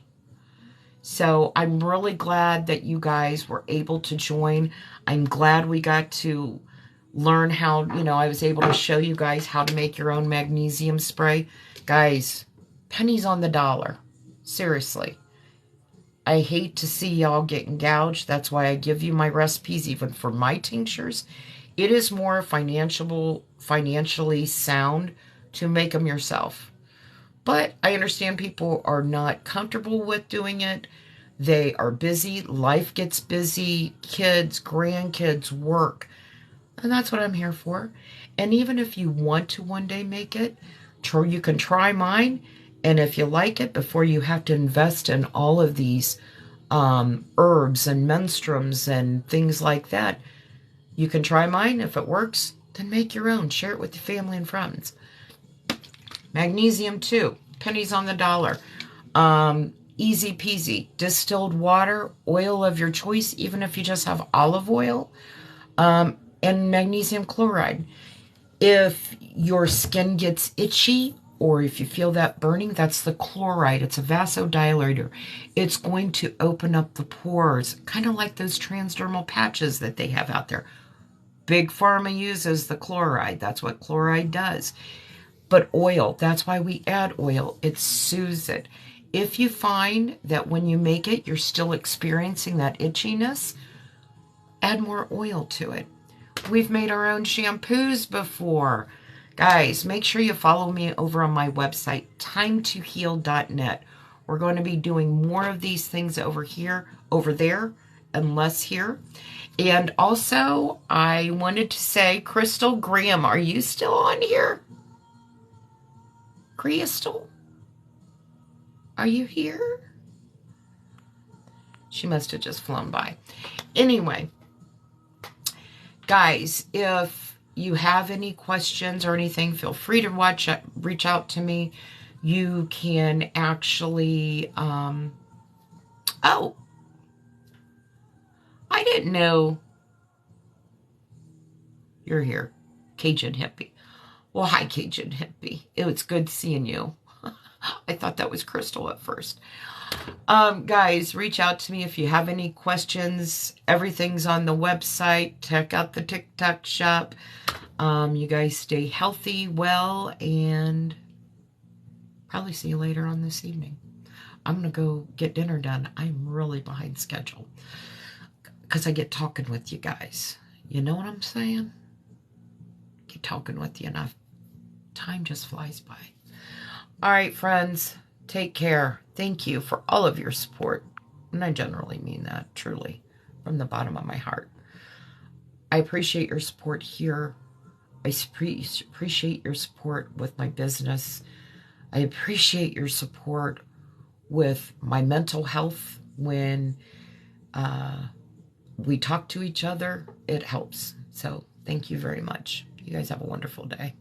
So I'm really glad that you guys were able to join. I'm glad we got to learn how, I was able to show you guys how to make your own magnesium spray. Guys, pennies on the dollar. Seriously. I hate to see y'all getting gouged. That's why I give you my recipes, even for my tinctures. It is more financially sound to make them yourself. But I understand people are not comfortable with doing it. They are busy. Life gets busy. Kids, grandkids, work. And that's what I'm here for. And even if you want to one day make it, you can try mine. And if you like it, before you have to invest in all of these herbs and menstruums and things like that, you can try mine. If it works, then make your own. Share it with your family and friends. Magnesium too. Pennies on the dollar. Easy peasy. Distilled water, oil of your choice, even if you just have olive oil, and magnesium chloride. If your skin gets itchy or if you feel that burning, that's the chloride. It's a vasodilator. It's going to open up the pores, kind of like those transdermal patches that they have out there. Big Pharma uses the chloride. That's what chloride does. But oil, that's why we add oil. It soothes it. If you find that when you make it, you're still experiencing that itchiness, add more oil to it. We've made our own shampoos before. Guys, make sure you follow me over on my website, timetoheal.net. We're going to be doing more of these things over there, and less here. And also, I wanted to say, Crystal Graham, are you still on here? Crystal? Are you here? She must have just flown by. Anyway, guys, if you have any questions or anything, feel free to reach out to me. You can actually, oh, I didn't know you're here, Cajun Hippie. Well, hi, Cajun Hippie. It was good seeing you. I thought that was Crystal at first. Guys, reach out to me if you have any questions. Everything's on the website. Check out the TikTok shop. You guys stay healthy, well, and probably see you later on this evening. I'm going to go get dinner done. I'm really behind schedule because I get talking with you guys. You know what I'm saying? Get talking with you enough. Time just flies by. All right, friends, take care. Thank you for all of your support. And I generally mean that, truly, from the bottom of my heart. I appreciate your support here. I appreciate your support with my business. I appreciate your support with my mental health. When we talk to each other, it helps. So thank you very much. You guys have a wonderful day.